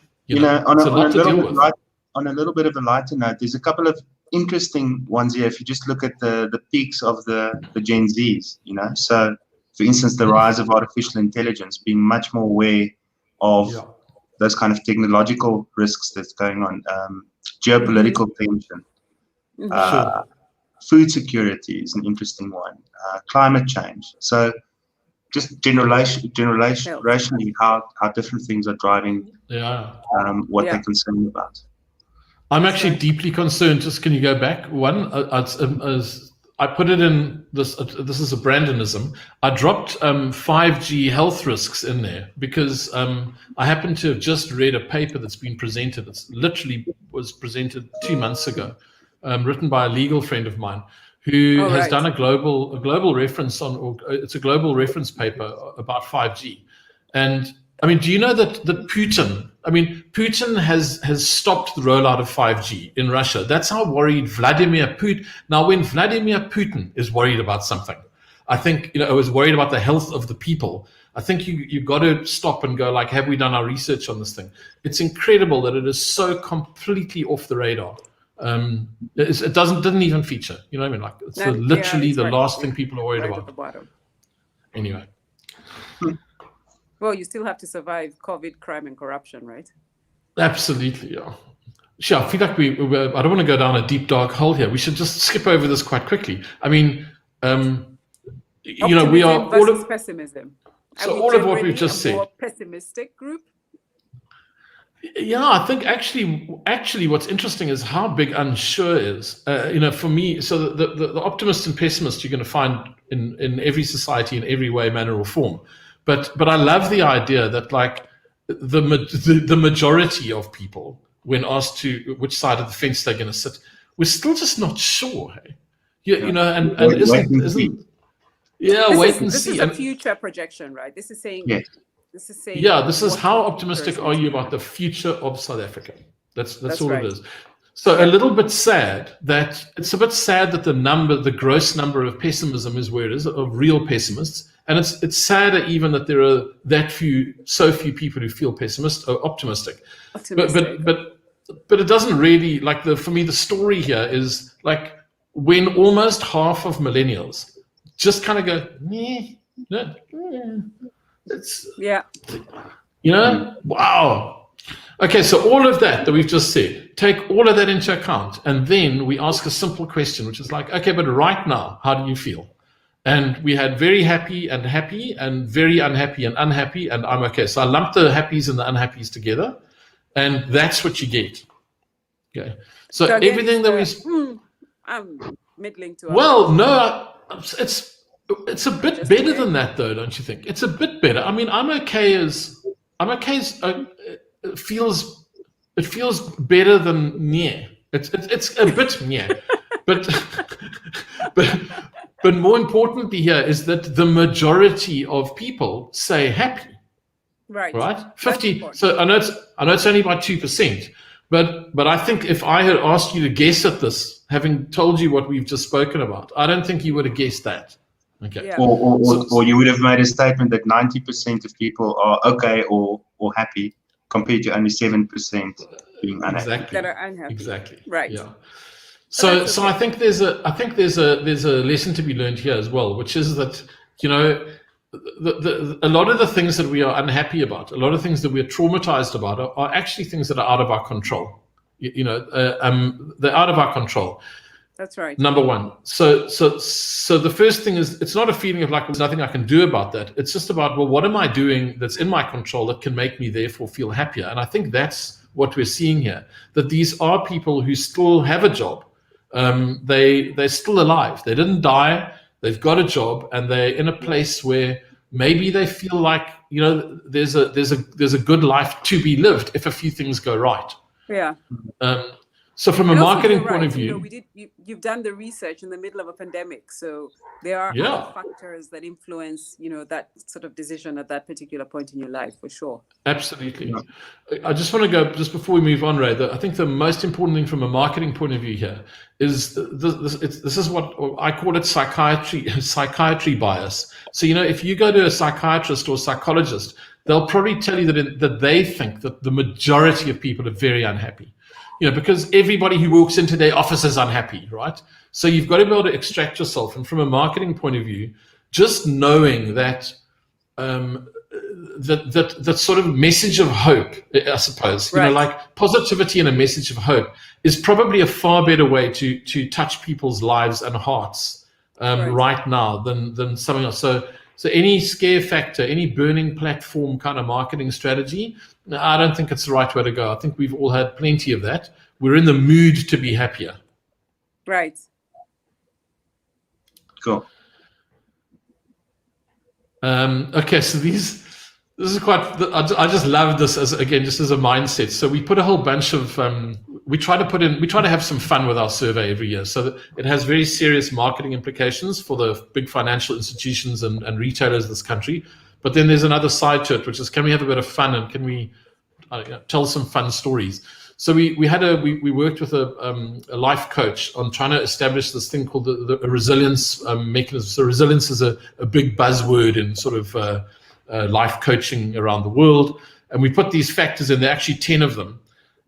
On a little bit of a lighter note, there's a couple of interesting ones here. If you just look at the peaks of the Gen Zs, so for instance, the rise of artificial intelligence, being much more aware of those kind of technological risks that's going on, geopolitical tension. Food security is an interesting one. Climate change. So just generationally, how different things are driving what they're concerned about. I'm actually deeply concerned. Just can you go back one? I put it in this. This is a Brandonism. I dropped 5G health risks in there because I happen to have just read a paper that's been presented. It's literally was presented 2 months ago, written by a legal friend of mine who has done a global reference it's a global reference paper about 5G. And I mean, do you know that Putin has stopped the rollout of 5G in Russia? That's how worried Vladimir Putin. Now, when Vladimir Putin is worried about something, I think, is worried about the health of the people, I think you've got to stop and go, like, have we done our research on this thing? It's incredible that it is so completely off the radar. It didn't even feature. You know what I mean? Like, it's literally the last thing people are worried about. At the bottom. Anyway. Well, you still have to survive COVID, crime, and corruption, right? Absolutely, yeah. Sure, I feel like I don't want to go down a deep, dark hole here. We should just skip over this quite quickly. I mean, we are all of pessimism. So all of what we've just said. More pessimistic group. Yeah, I think actually, what's interesting is how big unsure is. For me, so the optimist and pessimist you're going to find in every society in every way, manner, or form. But I love the idea that, like, the majority of people, when asked to which side of the fence they're going to sit, we're still just not sure. Hey, wait and see. This is a future projection, right? This is saying. Yes. This is saying. Yeah, this is how optimistic are you about the future of South Africa? That's all right. It is. So a little bit sad that the gross number of pessimism is where it is, of real pessimists. And it's sadder even that there are so few people who feel optimistic. But it doesn't really, like, for me, the story here is, like, when almost half of millennials just kind of go, wow. Okay, so all of that we''ve just said, take all of that into account, and then we ask a simple question, which is like, okay, but right now, how do you feel? And we had very happy and very unhappy and unhappy, and I'm okay. So I lumped the happies and the unhappies together, and that's what you get. Okay. So everything that I'm middling to. Well, no, it's a bit better than that, though, don't you think? It's a bit better. I mean, it feels better than near. It's a bit near, but more importantly here is that the majority of people say happy. Right. 50. So I know it's only by 2%, but I think if I had asked you to guess at this, having told you what we've just spoken about, I don't think you would have guessed that. Okay. Yeah. Or you would have made a statement that 90% of people are okay or happy, compared to only 7% being unhappy. Exactly. That are unhappy. Exactly. Right. Yeah. So I think there's a lesson to be learned here as well, which is that, a lot of the things that we are unhappy about, a lot of things that we're traumatized about are actually things that are out of our control. They're out of our control. That's right. Number one. So the first thing is, it's not a feeling of like, there's nothing I can do about that. It's just about, well, what am I doing that's in my control that can make me therefore feel happier? And I think that's what we're seeing here, that these are people who still have a job. They're still alive. They didn't die. They've got a job, and they're in a place where maybe they feel like, you know, there's a good life to be lived if a few things go right. Yeah. So from a marketing point of view, you've done the research in the middle of a pandemic, so there are other factors that influence, that sort of decision at that particular point in your life, for sure. Absolutely. I just want to go, just before we move on, Ray, I think the most important thing from a marketing point of view here is this is what I call it psychiatry bias. So, if you go to a psychiatrist or psychologist, they'll probably tell you that they think that the majority of people are very unhappy. Because everybody who walks into their office is unhappy, right? So you've got to be able to extract yourself. And from a marketing point of view, just knowing that that sort of message of hope, I suppose, right. Like positivity and a message of hope is probably a far better way to touch people's lives and hearts right now than something else. So any scare factor, any burning platform kind of marketing strategy, I don't think it's the right way to go. I think we've all had plenty of that. We're in the mood to be happier. Right. Cool. Okay, so this is quite, I just love this as a mindset. So we put a whole bunch of, we try to have some fun with our survey every year. So that it has very serious marketing implications for the big financial institutions and retailers in this country. But then there's another side to it, which is, can we have a bit of fun and can we tell some fun stories? So we worked with a life coach on trying to establish this thing called the resilience mechanism. So resilience is a big buzzword in sort of life coaching around the world. And we put these factors in, there are actually 10 of them.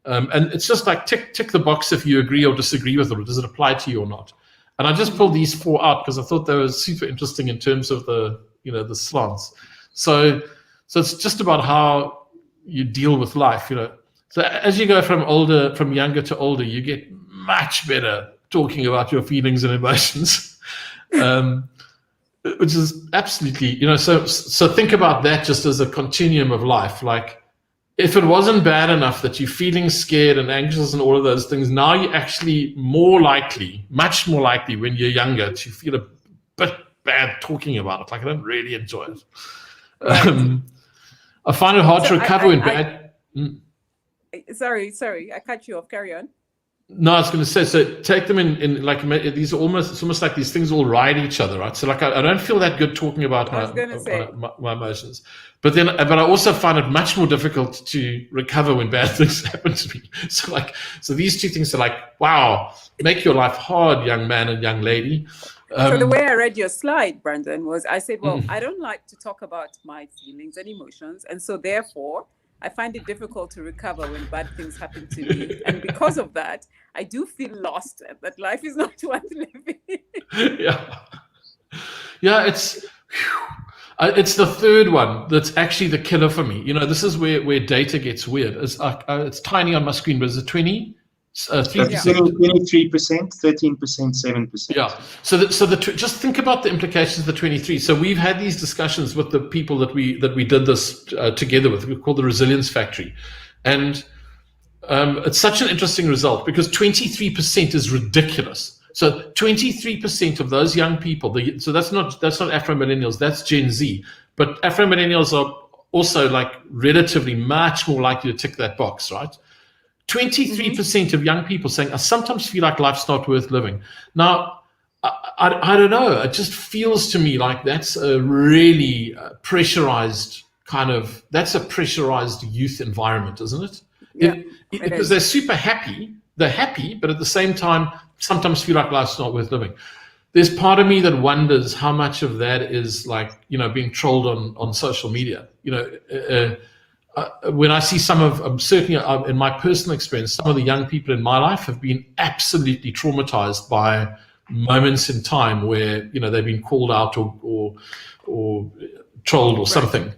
And it's just like tick the box if you agree or disagree with it, or does it apply to you or not? And I just pulled these 4 out because I thought they were super interesting in terms of the slants. So it's just about how you deal with life, So as you go from younger to older, you get much better talking about your feelings and emotions, which is absolutely, so think about that just as a continuum of life. Like, if it wasn't bad enough that you're feeling scared and anxious and all of those things, now you're actually much more likely when you're younger to feel a bit bad talking about it. Like, I don't really enjoy it. Right. I find it hard to recover in bad. Sorry, I cut you off. Carry on. No, I was going to say, so take them in like these it's almost like these things all ride each other, right? So like I don't feel that good talking about my emotions, but I also find it much more difficult to recover when bad things happen to me. So these two things are like, wow, make your life hard, young man and young lady. So the way I read your slide, Brandon, was I said, well, I don't like to talk about my feelings and emotions, and so therefore I find it difficult to recover when bad things happen to me. And because of that, I do feel lost, that life is not worth living. Yeah, it's the third one that's actually the killer for me. This is where data gets weird. It's tiny on my screen, but it's a 23%, 13%, 7%. Yeah. So just think about the implications of the 23. So we've had these discussions with the people that we did this together with. We call the Resilience Factory, and it's such an interesting result because 23% is ridiculous. So 23% of those young people. So that's not Afro Millennials. That's Gen Z. But Afro Millennials are also like relatively much more likely to tick that box, right? 23% of young people saying, I sometimes feel like life's not worth living. Now, I don't know. It just feels to me like that's a really pressurized that's a pressurized youth environment, isn't it? Yeah, because they're super happy. They're happy, but at the same time, sometimes feel like life's not worth living. There's part of me that wonders how much of that is like, being trolled on social media, when I see certainly in my personal experience, some of the young people in my life have been absolutely traumatized by moments in time where, they've been called out or trolled or something,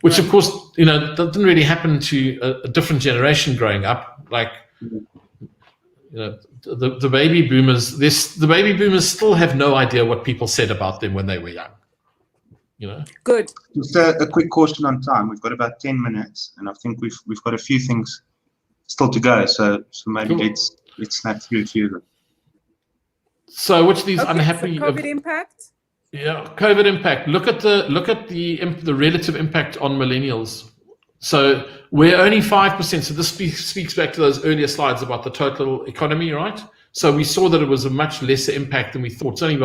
which of course, that didn't really happen to a different generation growing up. Like, The baby boomers. The baby boomers still have no idea what people said about them when they were young. Good. Just a quick caution on time. We've got about 10 minutes, and I think we've got a few things still to go. So maybe let's snap through a few of them. So which of these unhappy so COVID impact? Yeah, COVID impact. Look at the relative impact on millennials. So we're only 5%. So this speaks back to those earlier slides about the total economy, right? So we saw that it was a much lesser impact than we thought. It's only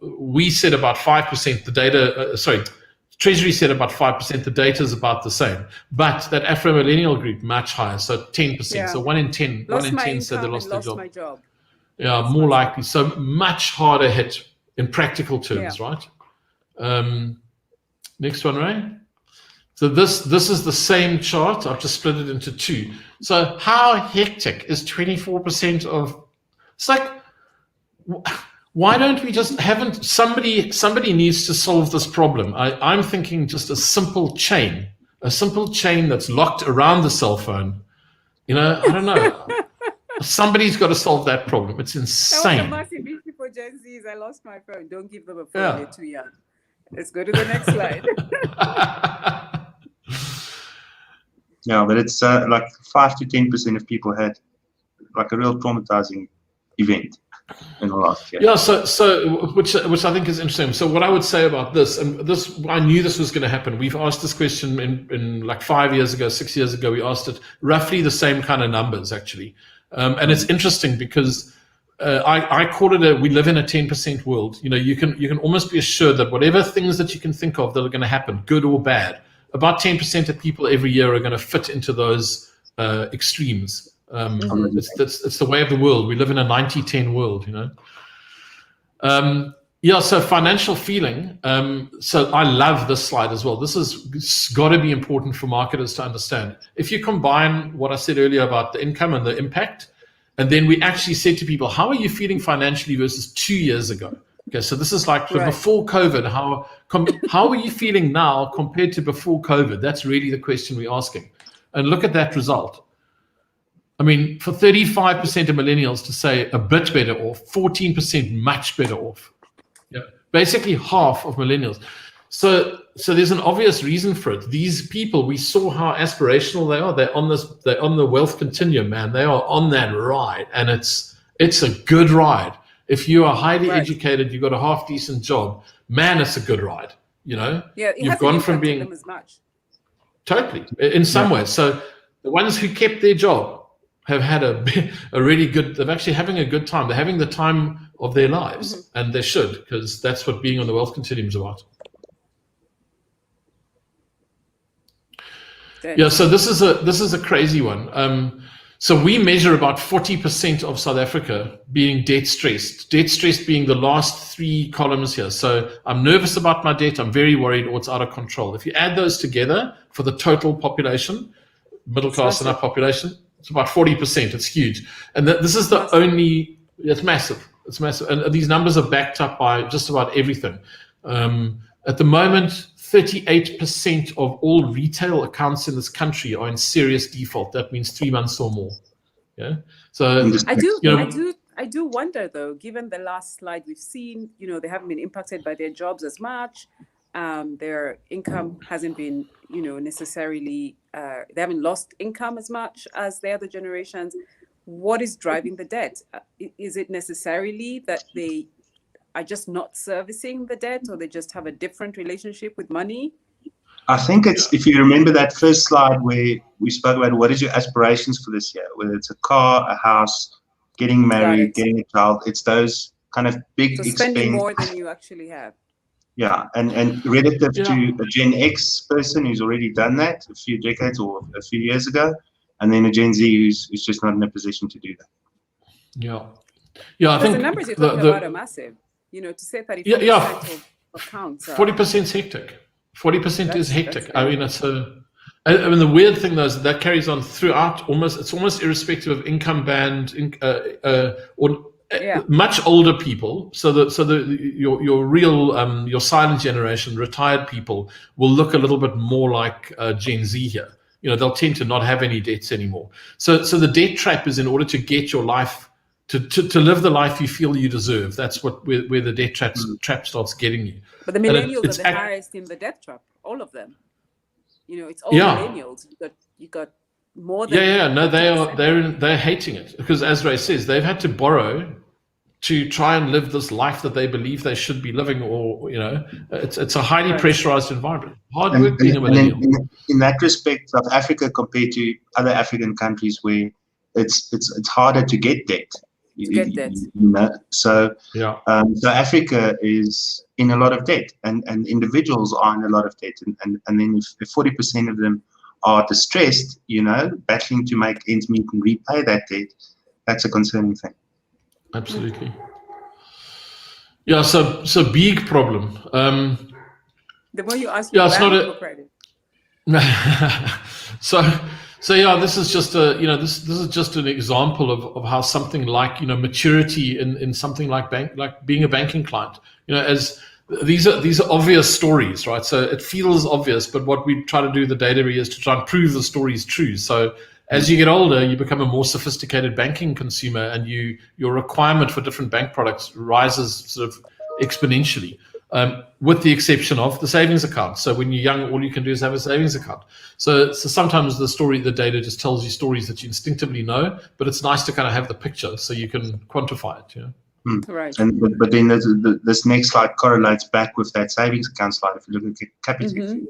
we said about 5%. The data, Treasury said about 5%. The data is about the same. But that Afro-millennial group, much higher, so 10%. Yeah. So 1 in 10 said they lost their job. My job. Yeah, more likely. So much harder hit in practical terms, right? Next one, Ray. So this is the same chart. I've just split it into two. So how hectic is 24% of? It's like, why don't we just somebody needs to solve this problem. I'm thinking just a simple chain that's locked around the cell phone. I don't know. Somebody's got to solve that problem. It's insane. That was a massive issue for Gen Zs. I lost my phone. Don't give them a phone. They're too young. Let's go to the next slide. Yeah, but it's like 5 to 10% of people had like a real traumatizing event in the last year. Yeah, so which I think is interesting. So what I would say about this, and this, I knew this was going to happen. We've asked this question in like 6 years ago. We asked it roughly the same kind of numbers actually, and it's interesting because I call it we live in a 10% world. You can almost be assured that whatever things that you can think of that are going to happen, good or bad, about 10% of people every year are going to fit into those extremes. It's the way of the world. We live in a 90-10 world, so financial feeling. So I love this slide as well. This has got to be important for marketers to understand. If you combine what I said earlier about the income and the impact, and then we actually said to people, how are you feeling financially versus 2 years ago? Okay, so this is like before COVID. How are you feeling now compared to before COVID? That's really the question we're asking. And look at that result. I mean, for 35% of millennials to say a bit better off, 14% much better off. Yeah, basically half of millennials. So there's an obvious reason for it. These people, we saw how aspirational they are. They're on the wealth continuum, man. They are on that ride, and it's a good ride. If you are highly educated, you've got a half decent job, man, it's a good ride. Yeah, you've gone from being them as much. Totally in some ways. So the ones who kept their job have had a really good. They're actually having a good time. They're having the time of their lives, and they should, because that's what being on the wealth continuum is about. Yeah. So this is a crazy one. So we measure about 40% of South Africa being debt stressed. Debt stressed being the last 3 columns here. So I'm nervous about my debt. I'm very worried, or it's out of control. If you add those together for the total population, middle class and up population, it's about 40%. It's huge. And this is the only. It's massive. It's massive. And these numbers are backed up by just about everything. At the moment, 38% of all retail accounts in this country are in serious default. That means 3 months or more. Yeah. So I do wonder though, given the last slide we've seen, they haven't been impacted by their jobs as much. Their income hasn't been, necessarily, they haven't lost income as much as the other generations. What is driving the debt? Is it necessarily that they are just not servicing the debt, or they just have a different relationship with money? I think it's, if you remember that first slide where we spoke about what is your aspirations for this year, whether it's a car, a house, getting married, getting a child, it's those kind of big spending more than you actually have. Yeah, and relative to a Gen X person who's already done that a few decades or a few years ago, and then a Gen Z who's just not in a position to do that. Yeah, I think the numbers you're talking about are massive. To say 35% of accounts. 40% is hectic. 40% is hectic. I mean, the weird thing though is that carries on throughout. It's almost irrespective of income band, much older people. Your silent generation, retired people, will look a little bit more like Gen Z here. they'll tend to not have any debts anymore. So the debt trap is in order to get your life to live the life you feel you deserve. That's where the debt trap starts getting you. But the millennials are the highest in the debt trap, all of them. It's all millennials. You got more than no, they're hating it, because as Ray says, they've had to borrow to try and live this life that they believe they should be living, or it's a highly pressurized environment. Hard work being a millennial. In that respect, South Africa compared to other African countries where it's harder to get debt. So Africa is in a lot of debt, and individuals are in a lot of debt, and then if 40% of them are distressed, battling to make ends meet and repay that debt, that's a concerning thing. Absolutely. Yeah, so big problem. The more you ask, it's not a credit. So this is just this is just an example of how something like maturity in something like being a banking client, as these are obvious stories, right? So it feels obvious, but what we try to do the data is to try and prove the story is true. So as you get older, you become a more sophisticated banking consumer, and your requirement for different bank products rises sort of exponentially. With the exception of the savings account. So when you're young, all you can do is have a savings account. So sometimes the data just tells you stories that you instinctively know, but it's nice to kind of have the picture so you can quantify it. Right. But then this next slide correlates back with that savings account slide. If you look at Capitec.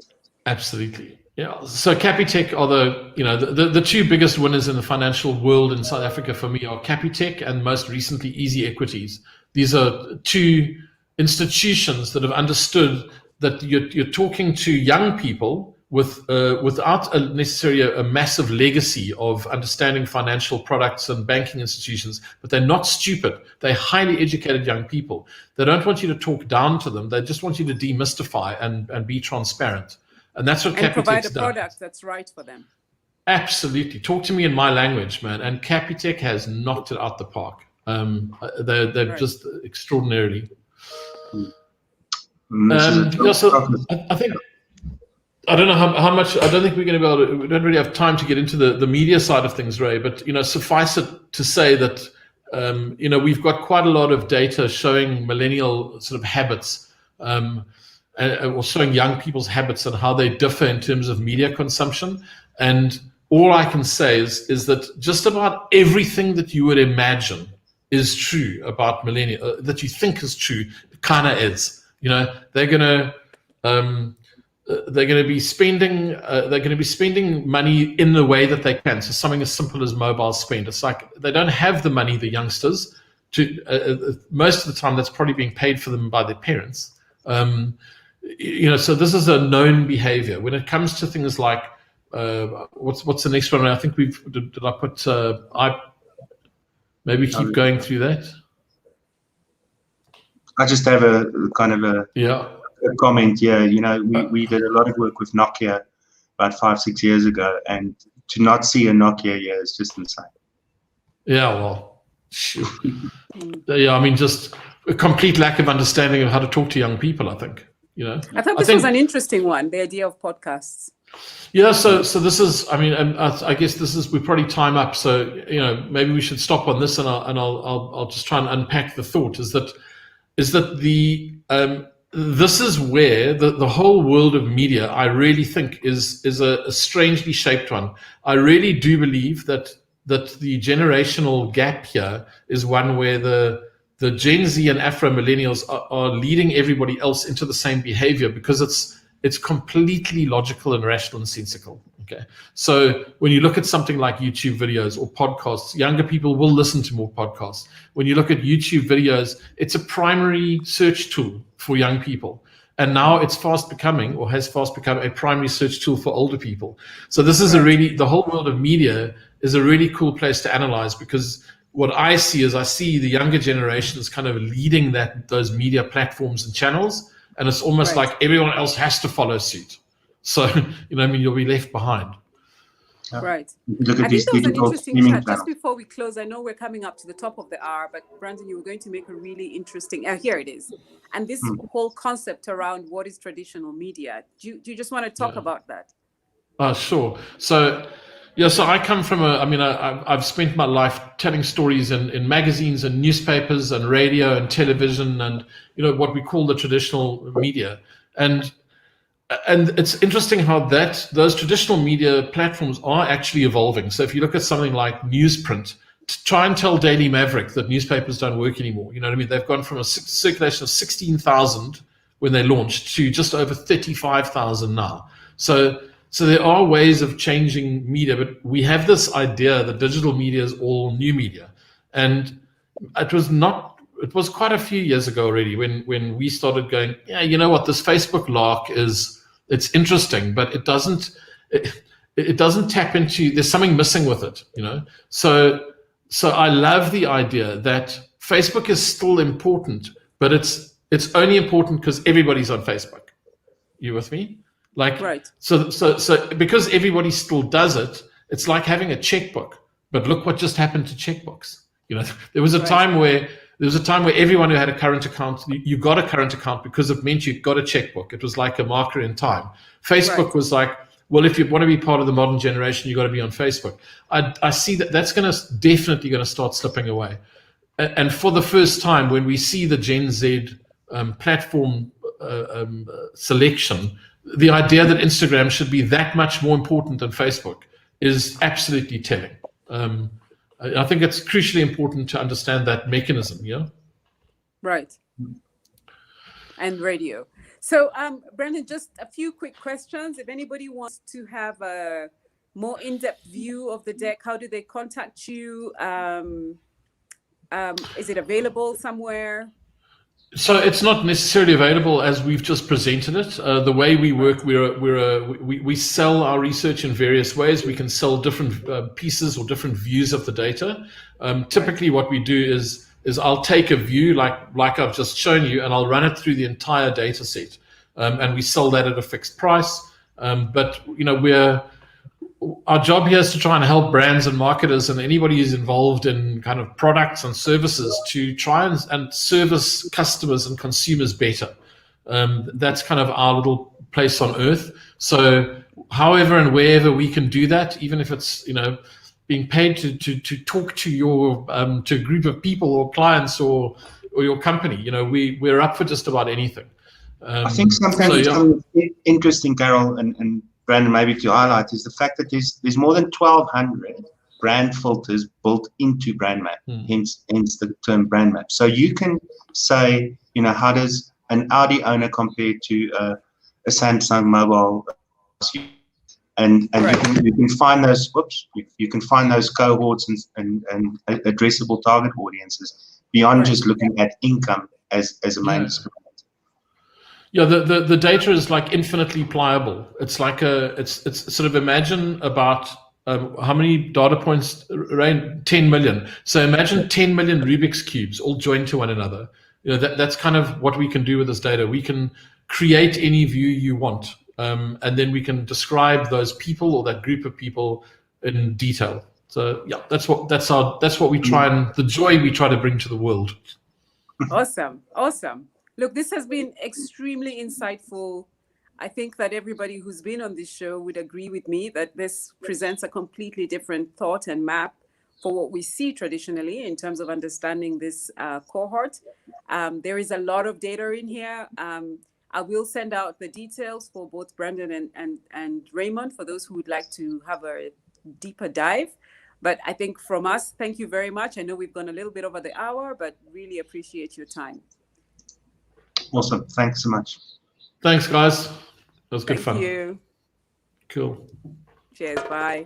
Absolutely. Yeah. So Capitec are the two biggest winners in the financial world in South Africa for me are Capitec and most recently Easy Equities. These are two institutions that have understood that you're talking to young people without necessarily a massive legacy of understanding financial products and banking institutions, but they're not stupid. They're highly educated young people. They don't want you to talk down to them. They just want you to demystify and be transparent. And that's what Capitec's done. And provide a product that's right for them. Absolutely. Talk to me in my language, man. And Capitec has knocked it out the park. They're just extraordinarily. I think I don't know how much. I don't think we're going to be able to. We don't really have time to get into the media side of things, Ray. But suffice it to say that we've got quite a lot of data showing millennial sort of habits, or showing young people's habits and how they differ in terms of media consumption. And all I can say is that just about everything that you would imagine is true about millennial, that you think is true, kind of is. They're gonna be spending money in the way that they can. So something as simple as mobile spend. It's like they don't have the money, the youngsters. Most of the time, that's probably being paid for them by their parents. So this is a known behavior. When it comes to things like what's the next one? I think did I put maybe keep going through that. I just have a kind of a comment here. We did a lot of work with Nokia about 5-6 years ago, and to not see a Nokia here is just insane. Yeah, well, I mean, just a complete lack of understanding of how to talk to young people, I think. I thought this was an interesting one, the idea of podcasts. Yeah, so this is, I mean, I guess this is, we probably time up, so maybe we should stop on this, and I'll just try and unpack the thought. Is that this is where the whole world of media, I really think, is a strangely shaped one. I really do believe that the generational gap here is one where the Gen Z and Afro millennials are leading everybody else into the same behavior, because it's completely logical and rational and sensical. Okay, so when you look at something like YouTube videos or podcasts, younger people will listen to more podcasts. When you look at YouTube videos, it's a primary search tool for young people. And now it's has fast become a primary search tool for older people. So this is the whole world of media is a really cool place to analyze, because what I see is the younger generations kind of leading those media platforms and channels. And it's almost like everyone else has to follow suit. So, you'll be left behind. Right. Look at I think that was an interesting chat. Channel. Just before we close, I know we're coming up to the top of the hour, but Brandon, you were going to make a really interesting, here it is. And this whole concept around what is traditional media. Do you just want to talk about that? Sure. So, yeah, so I come from I've spent my life telling stories in magazines and newspapers and radio and television and, what we call the traditional media. And it's interesting how those traditional media platforms are actually evolving. So if you look at something like newsprint, to try and tell Daily Maverick that newspapers don't work anymore. You know what I mean? They've gone from a circulation of 16,000 when they launched to just over 35,000 now. So there are ways of changing media, but we have this idea that digital media is all new media. And it was quite a few years ago already when we started going, yeah, you know what, this Facebook lark it's interesting, but it doesn't tap into, there's something missing with it, So I love the idea that Facebook is still important, but it's only important because everybody's on Facebook. You with me? Right. So because everybody still does it, it's like having a checkbook. But look what just happened to checkbooks. There was a time where everyone who had a current account, you got a current account because it meant you got a checkbook. It was like a marker in time. Facebook was like, well, if you want to be part of the modern generation, you got to be on Facebook. I see that's definitely going to start slipping away. And for the first time, when we see the Gen Z platform selection, the idea that Instagram should be that much more important than Facebook is absolutely telling. I think it's crucially important to understand that mechanism, yeah? Right. And radio. So, Brandon, just a few quick questions. If anybody wants to have a more in-depth view of the deck, how do they contact you? Is it available somewhere? So it's not necessarily available as we've just presented it. The way we work, we sell our research in various ways. We can sell different pieces or different views of the data. Typically, what we do is I'll take a view like I've just shown you, and I'll run it through the entire data set, and we sell that at a fixed price. But our job here is to try and help brands and marketers and anybody who's involved in kind of products and services to try and service customers and consumers better. That's kind of our little place on earth. So however and wherever we can do that, even if it's, being paid to talk to your to a group of people or clients or your company, we're up for just about anything. I think something interesting, Carol, and Brandon, maybe to highlight, is the fact that there's more than 1,200 brand filters built into Brand Mapp, hence the term Brand Mapp. So you can say, how does an Audi owner compare to a Samsung mobile, and right. you can find those. You can find those cohorts and addressable target audiences beyond just looking at income as a main discriminator. Yeah, the data is like infinitely pliable. It's like it's sort of, imagine about how many data points, around 10 million. So imagine 10 million Rubik's cubes all joined to one another. That's kind of what we can do with this data. We can create any view you want, and then we can describe those people or that group of people in detail. So yeah, that's what we try, and the joy we try to bring to the world. Awesome. Look, this has been extremely insightful. I think that everybody who's been on this show would agree with me that this presents a completely different thought and map for what we see traditionally in terms of understanding this cohort. There is a lot of data in here. I will send out the details for both Brandon and Raymond for those who would like to have a deeper dive. But I think from us, thank you very much. I know we've gone a little bit over the hour, but really appreciate your time. Awesome. Thanks so much. Thanks, guys. That was good fun. Thank you. Cool. Cheers. Bye.